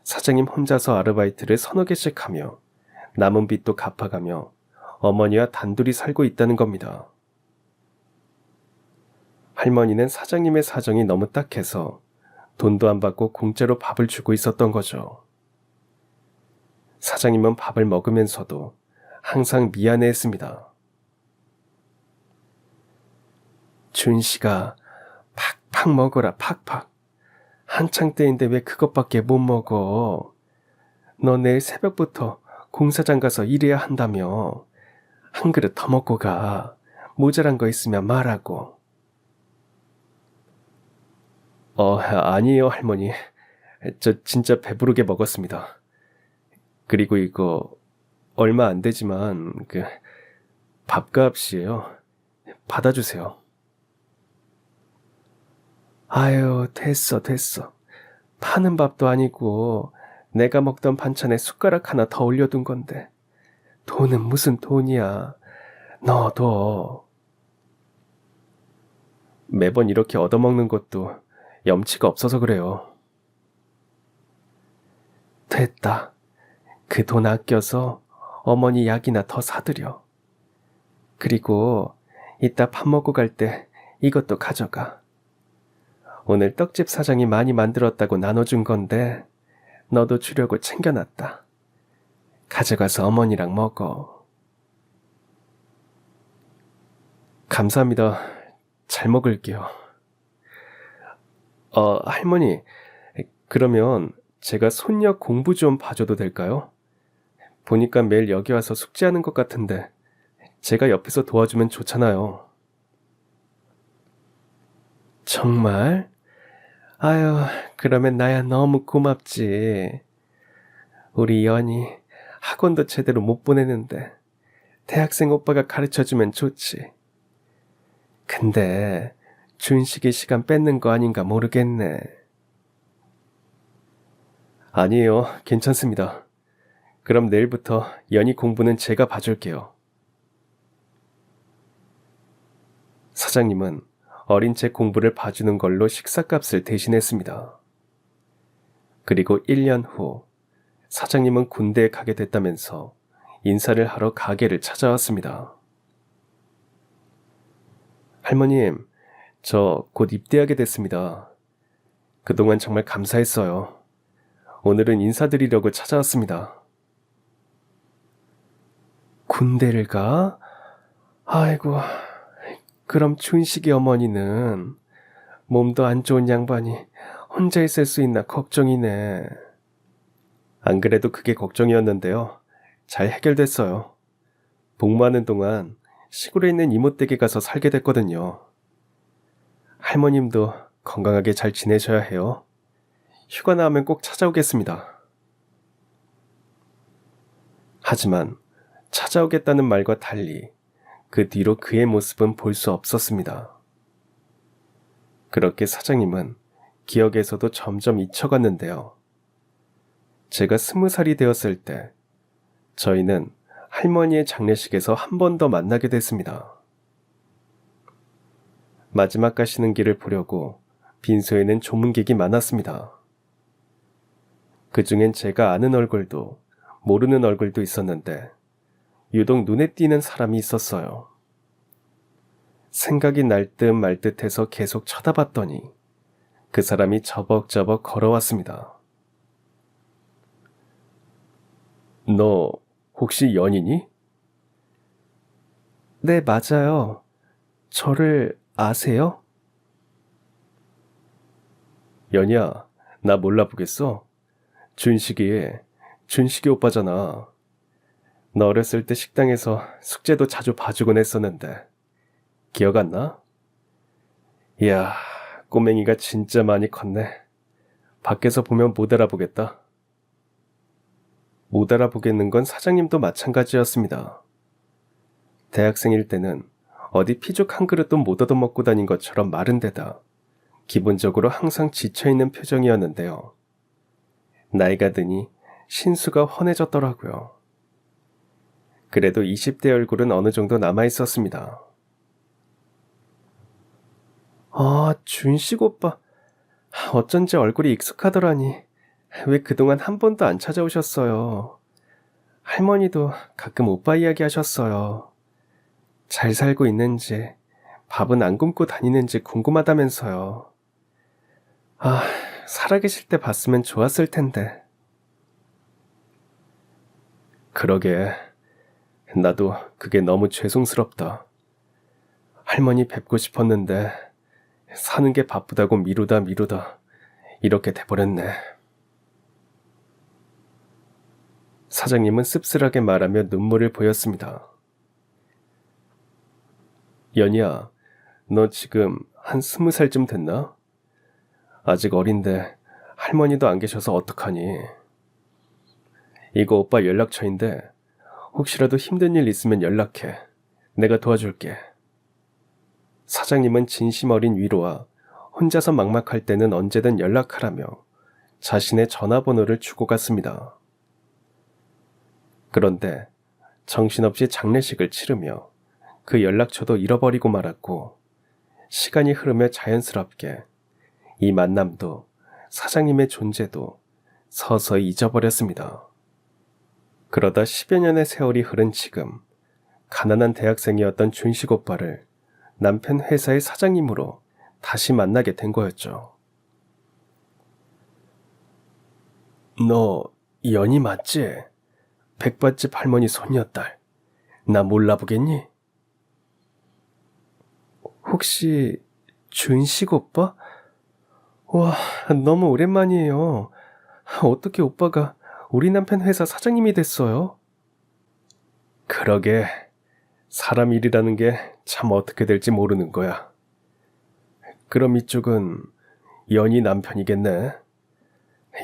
사장님 혼자서 아르바이트를 서너 개씩 하며 남은 빚도 갚아가며 어머니와 단둘이 살고 있다는 겁니다. 할머니는 사장님의 사정이 너무 딱해서 돈도 안 받고 공짜로 밥을 주고 있었던 거죠. 사장님은 밥을 먹으면서도 항상 미안해했습니다. 준씨가 팍팍 먹어라 팍팍. 한창 때인데 왜 그것밖에 못 먹어. 너 내일 새벽부터 공사장 가서 일해야 한다며. 한 그릇 더 먹고 가. 모자란 거 있으면 말하고. 아니에요 할머니. 저 진짜 배부르게 먹었습니다. 그리고 이거 얼마 안 되지만 밥값이에요. 받아주세요. 아유, 됐어. 파는 밥도 아니고 내가 먹던 반찬에 숟가락 하나 더 올려둔 건데 돈은 무슨 돈이야. 너도. 매번 이렇게 얻어먹는 것도 염치가 없어서 그래요. 됐다. 그 돈 아껴서 어머니 약이나 더 사드려. 그리고 이따 밥 먹고 갈 때 이것도 가져가. 오늘 떡집 사장이 많이 만들었다고 나눠준 건데 너도 주려고 챙겨놨다. 가져가서 어머니랑 먹어. 감사합니다. 잘 먹을게요. 할머니, 그러면 제가 손녀 공부 좀 봐줘도 될까요? 보니까 매일 여기 와서 숙제하는 것 같은데 제가 옆에서 도와주면 좋잖아요. 정말? 아유, 그러면 나야 너무 고맙지. 우리 연이 학원도 제대로 못 보내는데 대학생 오빠가 가르쳐주면 좋지. 근데 준식이 시간 뺏는 거 아닌가 모르겠네. 아니에요, 괜찮습니다. 그럼 내일부터 연희 공부는 제가 봐줄게요. 사장님은 어린 제 공부를 봐주는 걸로 식사값을 대신했습니다. 그리고 1년 후 사장님은 군대에 가게 됐다면서 인사를 하러 가게를 찾아왔습니다. 할머님, 저 곧 입대하게 됐습니다. 그동안 정말 감사했어요. 오늘은 인사드리려고 찾아왔습니다. 군대를 가? 아이고, 그럼 춘식이 어머니는 몸도 안 좋은 양반이 혼자 있을 수 있나 걱정이네. 안 그래도 그게 걱정이었는데요. 잘 해결됐어요. 복무하는 동안 시골에 있는 이모 댁에 가서 살게 됐거든요. 할머님도 건강하게 잘 지내셔야 해요. 휴가 나오면 꼭 찾아오겠습니다. 하지만 찾아오겠다는 말과 달리 그 뒤로 그의 모습은 볼 수 없었습니다. 그렇게 사장님은 기억에서도 점점 잊혀갔는데요. 제가 20살이 되었을 때 저희는 할머니의 장례식에서 한 번 더 만나게 됐습니다. 마지막 가시는 길을 보려고 빈소에는 조문객이 많았습니다. 그 중엔 제가 아는 얼굴도 모르는 얼굴도 있었는데 유독 눈에 띄는 사람이 있었어요. 생각이 날 듯 말 듯해서 계속 쳐다봤더니 그 사람이 저벅저벅 걸어왔습니다. 너 혹시 연이니? 네, 맞아요. 저를 아세요? 연이야, 나 몰라보겠어? 준식이 오빠잖아. 너 어렸을 때 식당에서 숙제도 자주 봐주곤 했었는데 기억 안 나? 이야, 꼬맹이가 진짜 많이 컸네. 밖에서 보면 못 알아보겠다. 못 알아보겠는 건 사장님도 마찬가지였습니다. 대학생일 때는 어디 피죽 한 그릇도 못 얻어먹고 다닌 것처럼 마른 데다 기본적으로 항상 지쳐있는 표정이었는데요. 나이가 드니 신수가 훤해졌더라고요. 그래도 20대 얼굴은 어느 정도 남아있었습니다. 아, 준식 오빠. 어쩐지 얼굴이 익숙하더라니. 왜 그동안 한 번도 안 찾아오셨어요? 할머니도 가끔 오빠 이야기 하셨어요. 잘 살고 있는지, 밥은 안 굶고 다니는지 궁금하다면서요. 아, 살아계실 때 봤으면 좋았을 텐데. 그러게, 나도 그게 너무 죄송스럽다. 할머니 뵙고 싶었는데 사는 게 바쁘다고 미루다 이렇게 돼버렸네. 사장님은 씁쓸하게 말하며 눈물을 보였습니다. 연희야, 너 지금 한 20살쯤 됐나? 아직 어린데 할머니도 안 계셔서 어떡하니? 이거 오빠 연락처인데 혹시라도 힘든 일 있으면 연락해. 내가 도와줄게. 사장님은 진심 어린 위로와 혼자서 막막할 때는 언제든 연락하라며 자신의 전화번호를 주고 갔습니다. 그런데 정신없이 장례식을 치르며 그 연락처도 잃어버리고 말았고 시간이 흐르며 자연스럽게 이 만남도 사장님의 존재도 서서히 잊어버렸습니다. 그러다 10여 년의 세월이 흐른 지금 가난한 대학생이었던 준식 오빠를 남편 회사의 사장님으로 다시 만나게 된 거였죠. 너 연희 맞지? 백밭집 할머니 손녀딸. 나 몰라보겠니? 혹시 준식 오빠? 와, 너무 오랜만이에요. 어떻게 오빠가 우리 남편 회사 사장님이 됐어요? 그러게, 사람 일이라는 게 참 어떻게 될지 모르는 거야. 그럼 이쪽은 연희 남편이겠네.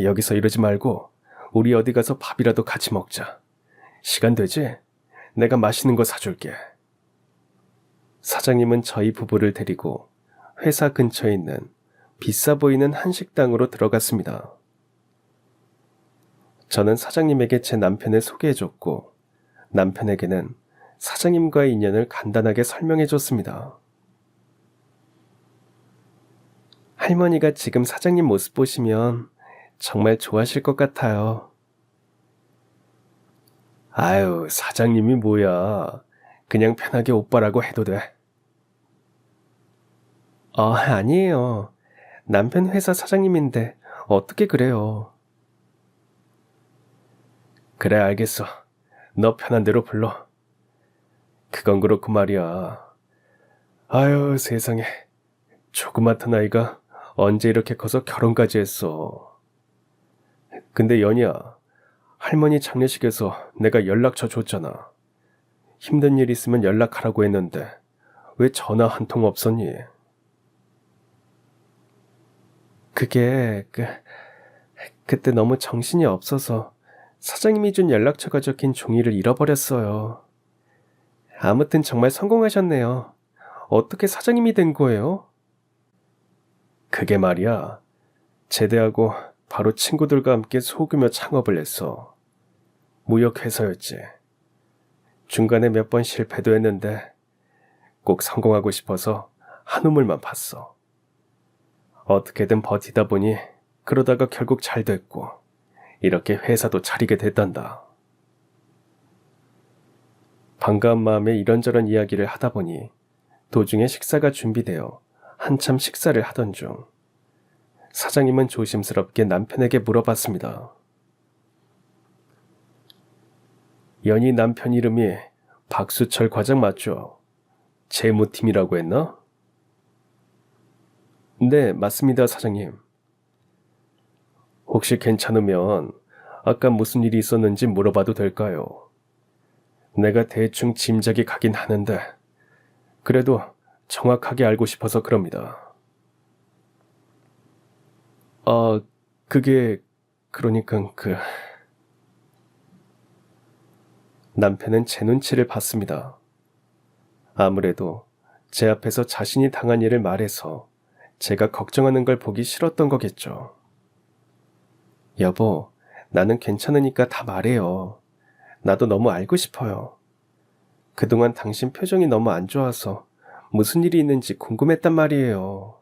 여기서 이러지 말고 우리 어디 가서 밥이라도 같이 먹자. 시간 되지? 내가 맛있는 거 사줄게. 사장님은 저희 부부를 데리고 회사 근처에 있는 비싸 보이는 한식당으로 들어갔습니다. 저는 사장님에게 제 남편을 소개해줬고 남편에게는 사장님과의 인연을 간단하게 설명해줬습니다. 할머니가 지금 사장님 모습 보시면 정말 좋아하실 것 같아요. 아유, 사장님이 뭐야. 그냥 편하게 오빠라고 해도 돼. 아니에요. 남편 회사 사장님인데 어떻게 그래요? 그래, 알겠어. 너 편한 대로 불러. 그건 그렇고 말이야. 아유, 세상에. 조그맣던 아이가 언제 이렇게 커서 결혼까지 했어. 근데 연희야, 할머니 장례식에서 내가 연락처 줬잖아. 힘든 일 있으면 연락하라고 했는데 왜 전화 한 통 없었니? 그게 그때 너무 정신이 없어서 사장님이 준 연락처가 적힌 종이를 잃어버렸어요. 아무튼 정말 성공하셨네요. 어떻게 사장님이 된 거예요? 그게 말이야. 제대하고 바로 친구들과 함께 소규모 창업을 했어. 무역회사였지. 중간에 몇 번 실패도 했는데 꼭 성공하고 싶어서 한 우물만 봤어. 어떻게든 버티다 보니 그러다가 결국 잘 됐고 이렇게 회사도 차리게 됐단다. 반가운 마음에 이런저런 이야기를 하다 보니 도중에 식사가 준비되어 한참 식사를 하던 중 사장님은 조심스럽게 남편에게 물어봤습니다. 연희 남편 이름이 박수철 과장 맞죠? 재무팀이라고 했나? 네, 맞습니다, 사장님. 혹시 괜찮으면 아까 무슨 일이 있었는지 물어봐도 될까요? 내가 대충 짐작이 가긴 하는데 그래도 정확하게 알고 싶어서 그럽니다. 아, 그게, 그러니까 남편은 제 눈치를 봤습니다. 아무래도 제 앞에서 자신이 당한 일을 말해서 제가 걱정하는 걸 보기 싫었던 거겠죠. 여보, 나는 괜찮으니까 다 말해요. 나도 너무 알고 싶어요. 그동안 당신 표정이 너무 안 좋아서 무슨 일이 있는지 궁금했단 말이에요.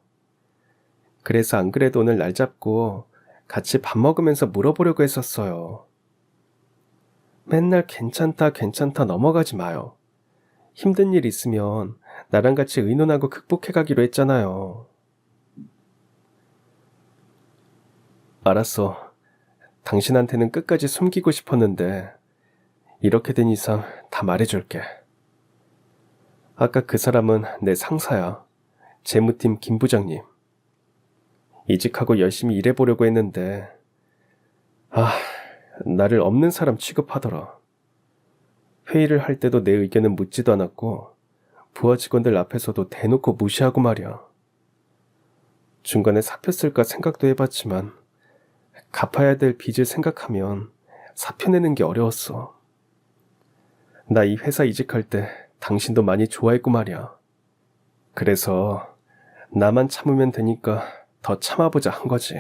그래서 안 그래도 오늘 날 잡고 같이 밥 먹으면서 물어보려고 했었어요. 맨날 괜찮다, 괜찮다 넘어가지 마요. 힘든 일 있으면 나랑 같이 의논하고 극복해가기로 했잖아요. 알았어. 당신한테는 끝까지 숨기고 싶었는데 이렇게 된 이상 다 말해줄게. 아까 그 사람은 내 상사야. 재무팀 김 부장님. 이직하고 열심히 일해보려고 했는데 나를 없는 사람 취급하더라. 회의를 할 때도 내 의견은 묻지도 않았고 부하 직원들 앞에서도 대놓고 무시하고 말이야. 중간에 사표 쓸까 생각도 해봤지만 갚아야 될 빚을 생각하면 사표 내는 게 어려웠어. 나 이 회사 이직할 때 당신도 많이 좋아했고 말이야. 그래서 나만 참으면 되니까 더 참아보자 한 거지.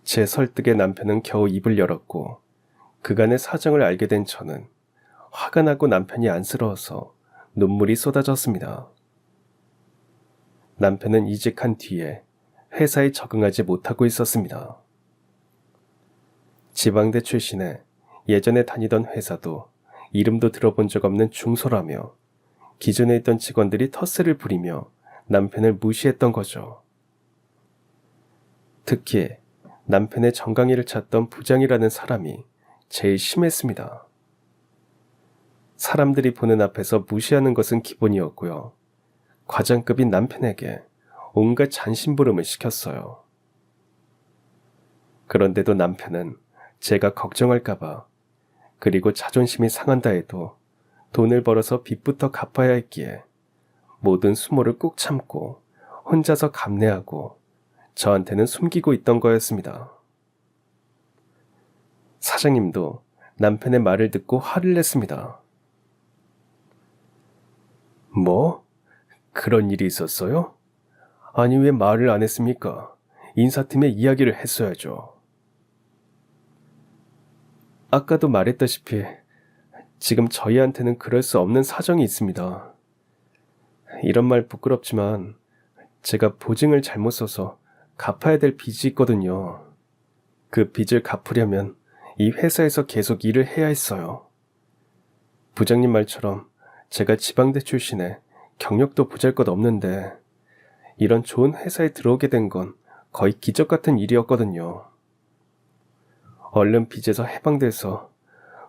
제 설득에 남편은 겨우 입을 열었고 그간의 사정을 알게 된 저는 화가 나고 남편이 안쓰러워서 눈물이 쏟아졌습니다. 남편은 이직한 뒤에 회사에 적응하지 못하고 있었습니다. 지방대 출신에 예전에 다니던 회사도 이름도 들어본 적 없는 중소라며 기존에 있던 직원들이 텃세를 부리며 남편을 무시했던 거죠. 특히 남편의 정강이를 찾던 부장이라는 사람이 제일 심했습니다. 사람들이 보는 앞에서 무시하는 것은 기본이었고요. 과장급인 남편에게 온갖 잔심부름을 시켰어요. 그런데도 남편은 제가 걱정할까봐 그리고 자존심이 상한다 해도 돈을 벌어서 빚부터 갚아야 했기에 모든 수모를 꾹 참고 혼자서 감내하고 저한테는 숨기고 있던 거였습니다. 사장님도 남편의 말을 듣고 화를 냈습니다. 뭐? 그런 일이 있었어요? 아니 왜 말을 안 했습니까? 인사팀에 이야기를 했어야죠. 아까도 말했다시피 지금 저희한테는 그럴 수 없는 사정이 있습니다. 이런 말 부끄럽지만 제가 보증을 잘못 써서 갚아야 될 빚이 있거든요. 그 빚을 갚으려면 이 회사에서 계속 일을 해야 했어요. 부장님 말처럼 제가 지방대 출신에 경력도 보잘것없는데 이런 좋은 회사에 들어오게 된 건 거의 기적 같은 일이었거든요. 얼른 빚에서 해방돼서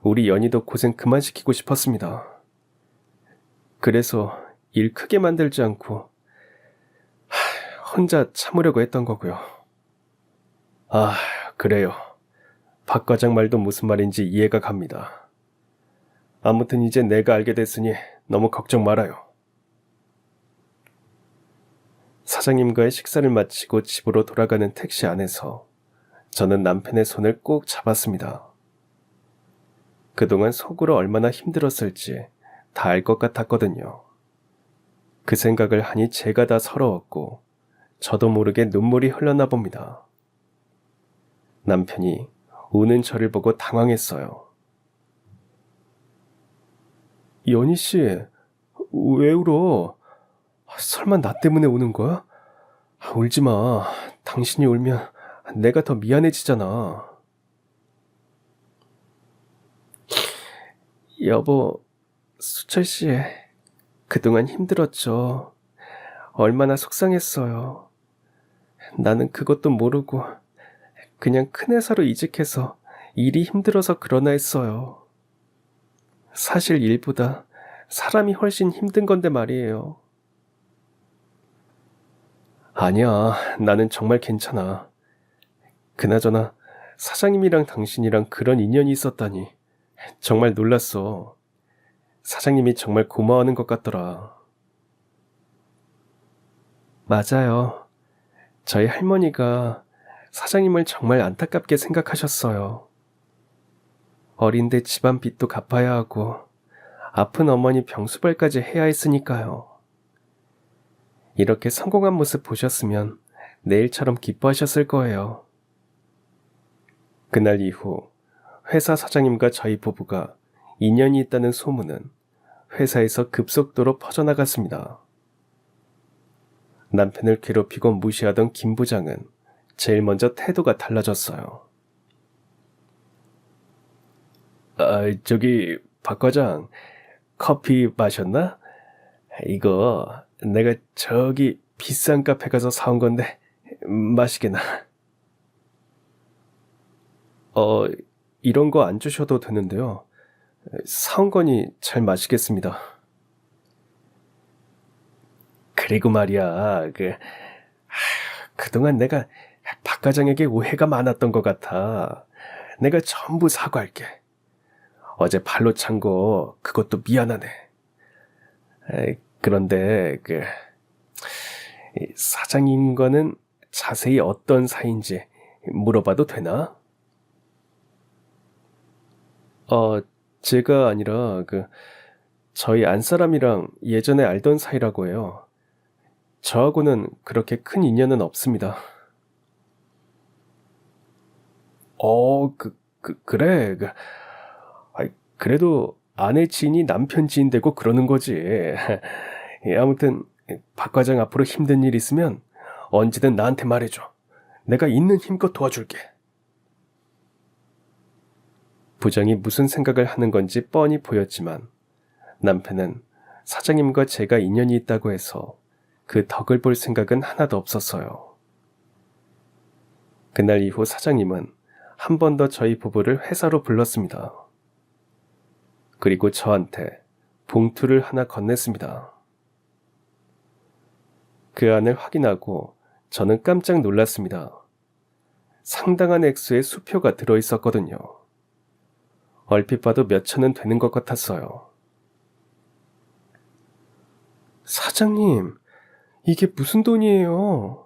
우리 연희도 고생 그만 시키고 싶었습니다. 그래서 일 크게 만들지 않고 혼자 참으려고 했던 거고요. 그래요. 박 과장 말도 무슨 말인지 이해가 갑니다. 아무튼 이제 내가 알게 됐으니 너무 걱정 말아요. 사장님과의 식사를 마치고 집으로 돌아가는 택시 안에서 저는 남편의 손을 꼭 잡았습니다. 그동안 속으로 얼마나 힘들었을지 다 알 것 같았거든요. 그 생각을 하니 제가 다 서러웠고 저도 모르게 눈물이 흘러나 봅니다. 남편이 우는 저를 보고 당황했어요. 연희 씨, 왜 울어? 설마 나 때문에 우는 거야? 울지 마. 당신이 울면 내가 더 미안해지잖아. 여보, 수철 씨, 그동안 힘들었죠. 얼마나 속상했어요. 나는 그것도 모르고 그냥 큰 회사로 이직해서 일이 힘들어서 그러나 했어요. 사실 일보다 사람이 훨씬 힘든 건데 말이에요. 아니야, 나는 정말 괜찮아. 그나저나 사장님이랑 당신이랑 그런 인연이 있었다니 정말 놀랐어. 사장님이 정말 고마워하는 것 같더라. 맞아요. 저희 할머니가 사장님을 정말 안타깝게 생각하셨어요. 어린데 집안 빚도 갚아야 하고 아픈 어머니 병수발까지 해야 했으니까요. 이렇게 성공한 모습 보셨으면 내일처럼 기뻐하셨을 거예요. 그날 이후 회사 사장님과 저희 부부가 인연이 있다는 소문은 회사에서 급속도로 퍼져나갔습니다. 남편을 괴롭히고 무시하던 김 부장은 제일 먼저 태도가 달라졌어요. 저기 박 과장, 커피 마셨나? 이거 내가 저기 비싼 카페 가서 사온 건데 마시게나. 이런 거 안 주셔도 되는데요. 사온 거니 잘 마시겠습니다. 그리고 말이야, 그동안 내가 박 과장에게 오해가 많았던 것 같아. 내가 전부 사과할게. 어제 발로 찬 거 그것도 미안하네. 그런데 이 사장님과는 자세히 어떤 사이인지 물어봐도 되나? 제가 아니라 저희 안사람이랑 예전에 알던 사이라고 해요. 저하고는 그렇게 큰 인연은 없습니다. 그래. 그래도 아내 지인이 남편 지인 되고 그러는 거지. 아무튼 박 과장 앞으로 힘든 일 있으면 언제든 나한테 말해줘. 내가 있는 힘껏 도와줄게. 부장이 무슨 생각을 하는 건지 뻔히 보였지만 남편은 사장님과 제가 인연이 있다고 해서 그 덕을 볼 생각은 하나도 없었어요. 그날 이후 사장님은 한 번 더 저희 부부를 회사로 불렀습니다. 그리고 저한테 봉투를 하나 건넸습니다. 그 안을 확인하고 저는 깜짝 놀랐습니다. 상당한 액수의 수표가 들어있었거든요. 얼핏 봐도 몇 천은 되는 것 같았어요. 사장님, 이게 무슨 돈이에요?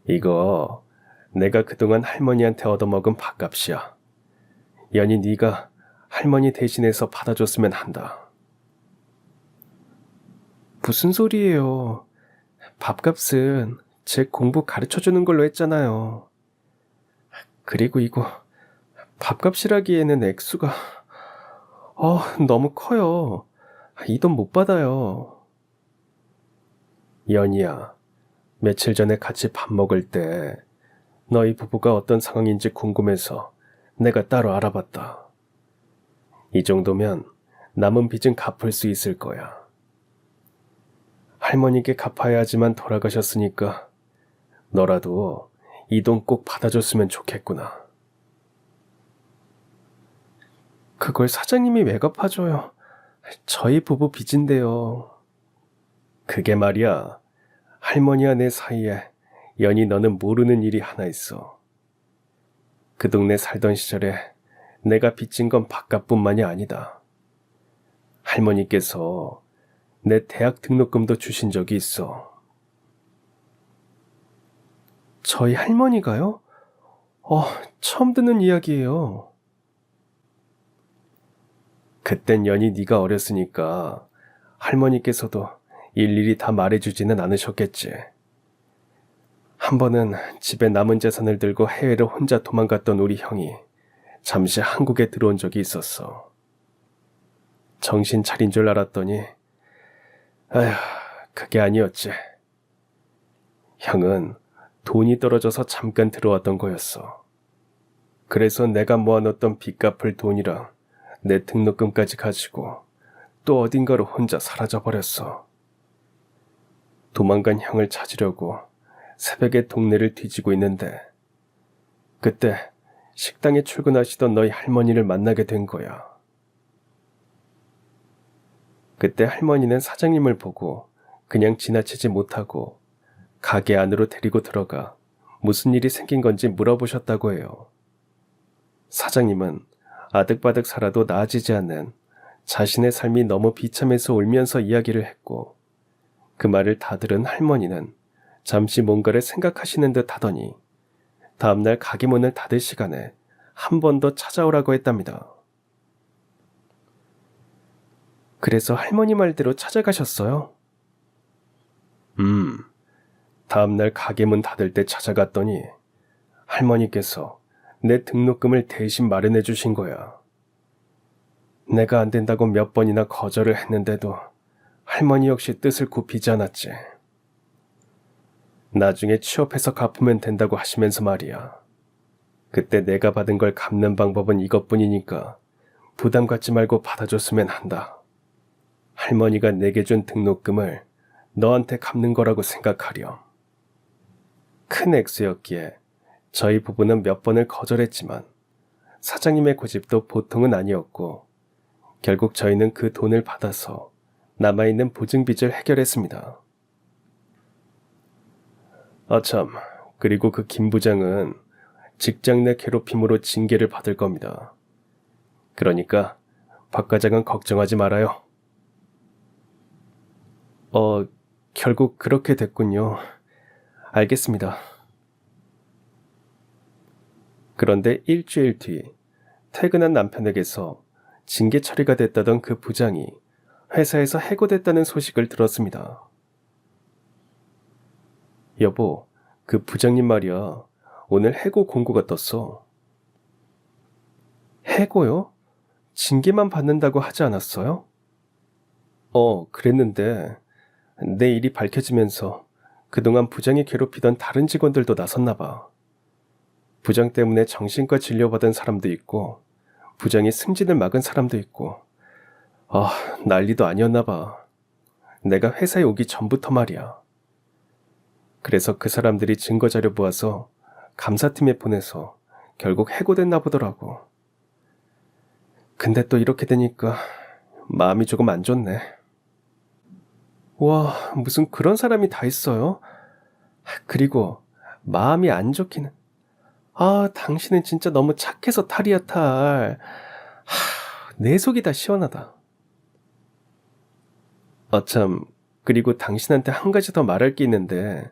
이거 내가 그동안 할머니한테 얻어먹은 밥값이야. 연희 네가 할머니 대신해서 받아줬으면 한다. 무슨 소리예요? 밥값은 제 공부 가르쳐주는 걸로 했잖아요. 그리고 이거 밥값이라기에는 액수가 너무 커요. 이 돈 못 받아요. 연희야, 며칠 전에 같이 밥 먹을 때 너희 부부가 어떤 상황인지 궁금해서 내가 따로 알아봤다. 이 정도면 남은 빚은 갚을 수 있을 거야. 할머니께 갚아야 하지만 돌아가셨으니까 너라도 이 돈 꼭 받아줬으면 좋겠구나. 그걸 사장님이 왜 갚아줘요? 저희 부부 빚인데요. 그게 말이야, 할머니와 내 사이에 연히 너는 모르는 일이 하나 있어. 그 동네 살던 시절에 내가 빚진 건 밥값뿐만이 아니다. 할머니께서 내 대학 등록금도 주신 적이 있어. 저희 할머니가요? 처음 듣는 이야기예요. 그땐 연히 네가 어렸으니까 할머니께서도 일일이 다 말해주지는 않으셨겠지. 한 번은 집에 남은 재산을 들고 해외로 혼자 도망갔던 우리 형이 잠시 한국에 들어온 적이 있었어. 정신 차린 줄 알았더니 아휴, 그게 아니었지. 형은 돈이 떨어져서 잠깐 들어왔던 거였어. 그래서 내가 모아놓던 빚 갚을 돈이랑 내 등록금까지 가지고 또 어딘가로 혼자 사라져버렸어. 도망간 형을 찾으려고 새벽에 동네를 뒤지고 있는데 그때 식당에 출근하시던 너희 할머니를 만나게 된 거야. 그때 할머니는 사장님을 보고 그냥 지나치지 못하고 가게 안으로 데리고 들어가 무슨 일이 생긴 건지 물어보셨다고 해요. 사장님은 아득바득 살아도 나아지지 않는 자신의 삶이 너무 비참해서 울면서 이야기를 했고 그 말을 다 들은 할머니는 잠시 뭔가를 생각하시는 듯 하더니 다음날 가게 문을 닫을 시간에 한 번 더 찾아오라고 했답니다. 그래서 할머니 말대로 찾아가셨어요? 다음날 가게 문 닫을 때 찾아갔더니 할머니께서 내 등록금을 대신 마련해 주신 거야. 내가 안 된다고 몇 번이나 거절을 했는데도 할머니 역시 뜻을 굽히지 않았지. 나중에 취업해서 갚으면 된다고 하시면서 말이야. 그때 내가 받은 걸 갚는 방법은 이것뿐이니까 부담 갖지 말고 받아줬으면 한다. 할머니가 내게 준 등록금을 너한테 갚는 거라고 생각하렴. 큰 액수였기에 저희 부부는 몇 번을 거절했지만 사장님의 고집도 보통은 아니었고 결국 저희는 그 돈을 받아서 남아있는 보증빚을 해결했습니다. 아참, 그리고 그 김 부장은 직장 내 괴롭힘으로 징계를 받을 겁니다. 그러니까 박 과장은 걱정하지 말아요. 결국 그렇게 됐군요. 알겠습니다. 그런데 일주일 뒤 퇴근한 남편에게서 징계 처리가 됐다던 그 부장이 회사에서 해고됐다는 소식을 들었습니다. 여보, 그 부장님 말이야. 오늘 해고 공고가 떴어. 해고요? 징계만 받는다고 하지 않았어요? 그랬는데 내 일이 밝혀지면서 그동안 부장이 괴롭히던 다른 직원들도 나섰나 봐. 부장 때문에 정신과 진료받은 사람도 있고 부장이 승진을 막은 사람도 있고 난리도 아니었나 봐. 내가 회사에 오기 전부터 말이야. 그래서 그 사람들이 증거자료 모아서 감사팀에 보내서 결국 해고됐나 보더라고. 근데 또 이렇게 되니까 마음이 조금 안 좋네. 와, 무슨 그런 사람이 다 있어요? 그리고 마음이 안 좋기는. 당신은 진짜 너무 착해서 탈이야, 탈. 내 속이 다 시원하다. 참, 그리고 당신한테 한 가지 더 말할 게 있는데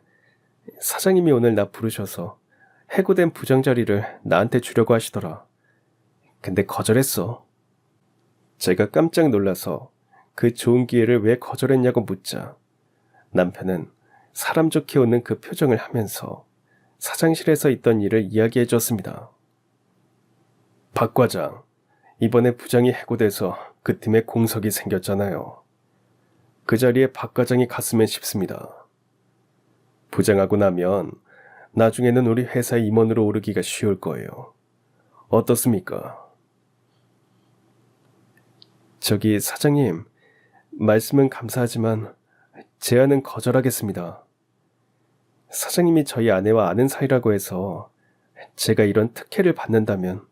사장님이 오늘 나 부르셔서 해고된 부장 자리를 나한테 주려고 하시더라. 근데 거절했어. 제가 깜짝 놀라서 그 좋은 기회를 왜 거절했냐고 묻자 남편은 사람 좋게 웃는 그 표정을 하면서 사장실에서 있던 일을 이야기해 줬습니다. 박 과장, 이번에 부장이 해고돼서 그 팀에 공석이 생겼잖아요. 그 자리에 박 과장이 갔으면 싶습니다. 부장하고 나면 나중에는 우리 회사 임원으로 오르기가 쉬울 거예요. 어떻습니까? 저기 사장님, 말씀은 감사하지만 제안은 거절하겠습니다. 사장님이 저희 아내와 아는 사이라고 해서 제가 이런 특혜를 받는다면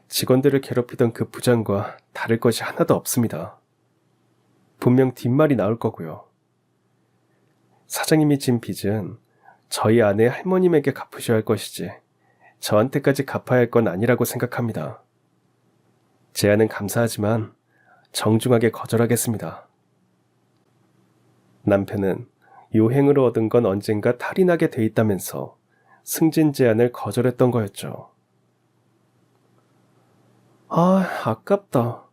직원들을 괴롭히던 그 부장과 다를 것이 하나도 없습니다. 분명 뒷말이 나올 거고요. 사장님이 진 빚은 저희 아내 할머님에게 갚으셔야 할 것이지 저한테까지 갚아야 할 건 아니라고 생각합니다. 제안은 감사하지만 정중하게 거절하겠습니다. 남편은 요행으로 얻은 건 언젠가 탈이 나게 돼 있다면서 승진 제안을 거절했던 거였죠. 아깝다.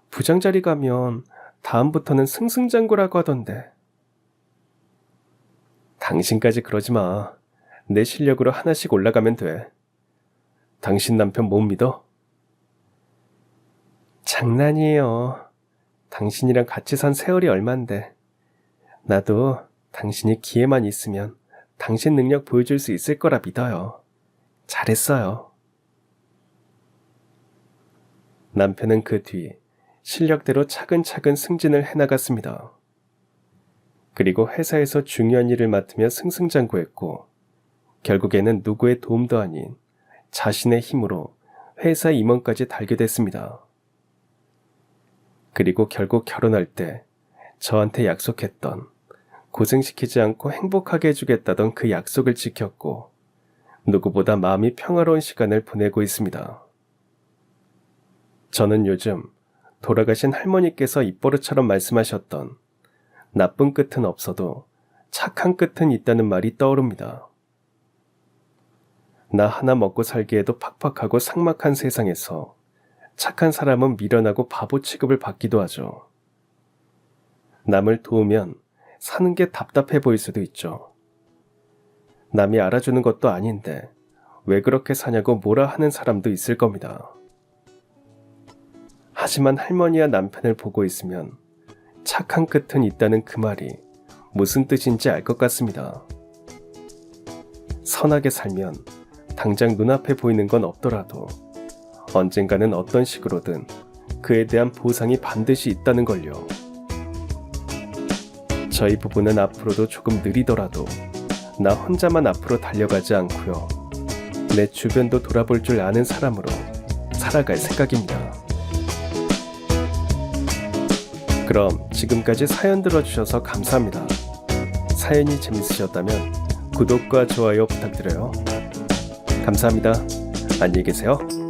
부장 자리 가면 다음부터는 승승장구라고 하던데. 당신까지 그러지 마. 내 실력으로 하나씩 올라가면 돼. 당신 남편 못 믿어? 장난이에요. 당신이랑 같이 산 세월이 얼만데. 나도 당신이 기회만 있으면 당신 능력 보여줄 수 있을 거라 믿어요. 잘했어요. 남편은 그 뒤 실력대로 차근차근 승진을 해나갔습니다. 그리고 회사에서 중요한 일을 맡으며 승승장구했고 결국에는 누구의 도움도 아닌 자신의 힘으로 회사 임원까지 달게 됐습니다. 그리고 결국 결혼할 때 저한테 약속했던 고생시키지 않고 행복하게 해주겠다던 그 약속을 지켰고 누구보다 마음이 평화로운 시간을 보내고 있습니다. 저는 요즘 돌아가신 할머니께서 입버릇처럼 말씀하셨던 나쁜 끝은 없어도 착한 끝은 있다는 말이 떠오릅니다. 나 하나 먹고 살기에도 팍팍하고 삭막한 세상에서 착한 사람은 미련하고 바보 취급을 받기도 하죠. 남을 도우면 사는 게 답답해 보일 수도 있죠. 남이 알아주는 것도 아닌데 왜 그렇게 사냐고 뭐라 하는 사람도 있을 겁니다. 하지만 할머니와 남편을 보고 있으면 착한 끝은 있다는 그 말이 무슨 뜻인지 알 것 같습니다. 선하게 살면 당장 눈앞에 보이는 건 없더라도 언젠가는 어떤 식으로든 그에 대한 보상이 반드시 있다는 걸요. 저희 부부는 앞으로도 조금 느리더라도 나 혼자만 앞으로 달려가지 않고요. 내 주변도 돌아볼 줄 아는 사람으로 살아갈 생각입니다. 그럼 지금까지 사연 들어주셔서 감사합니다. 사연이 재밌으셨다면 구독과 좋아요 부탁드려요. 감사합니다. 안녕히 계세요.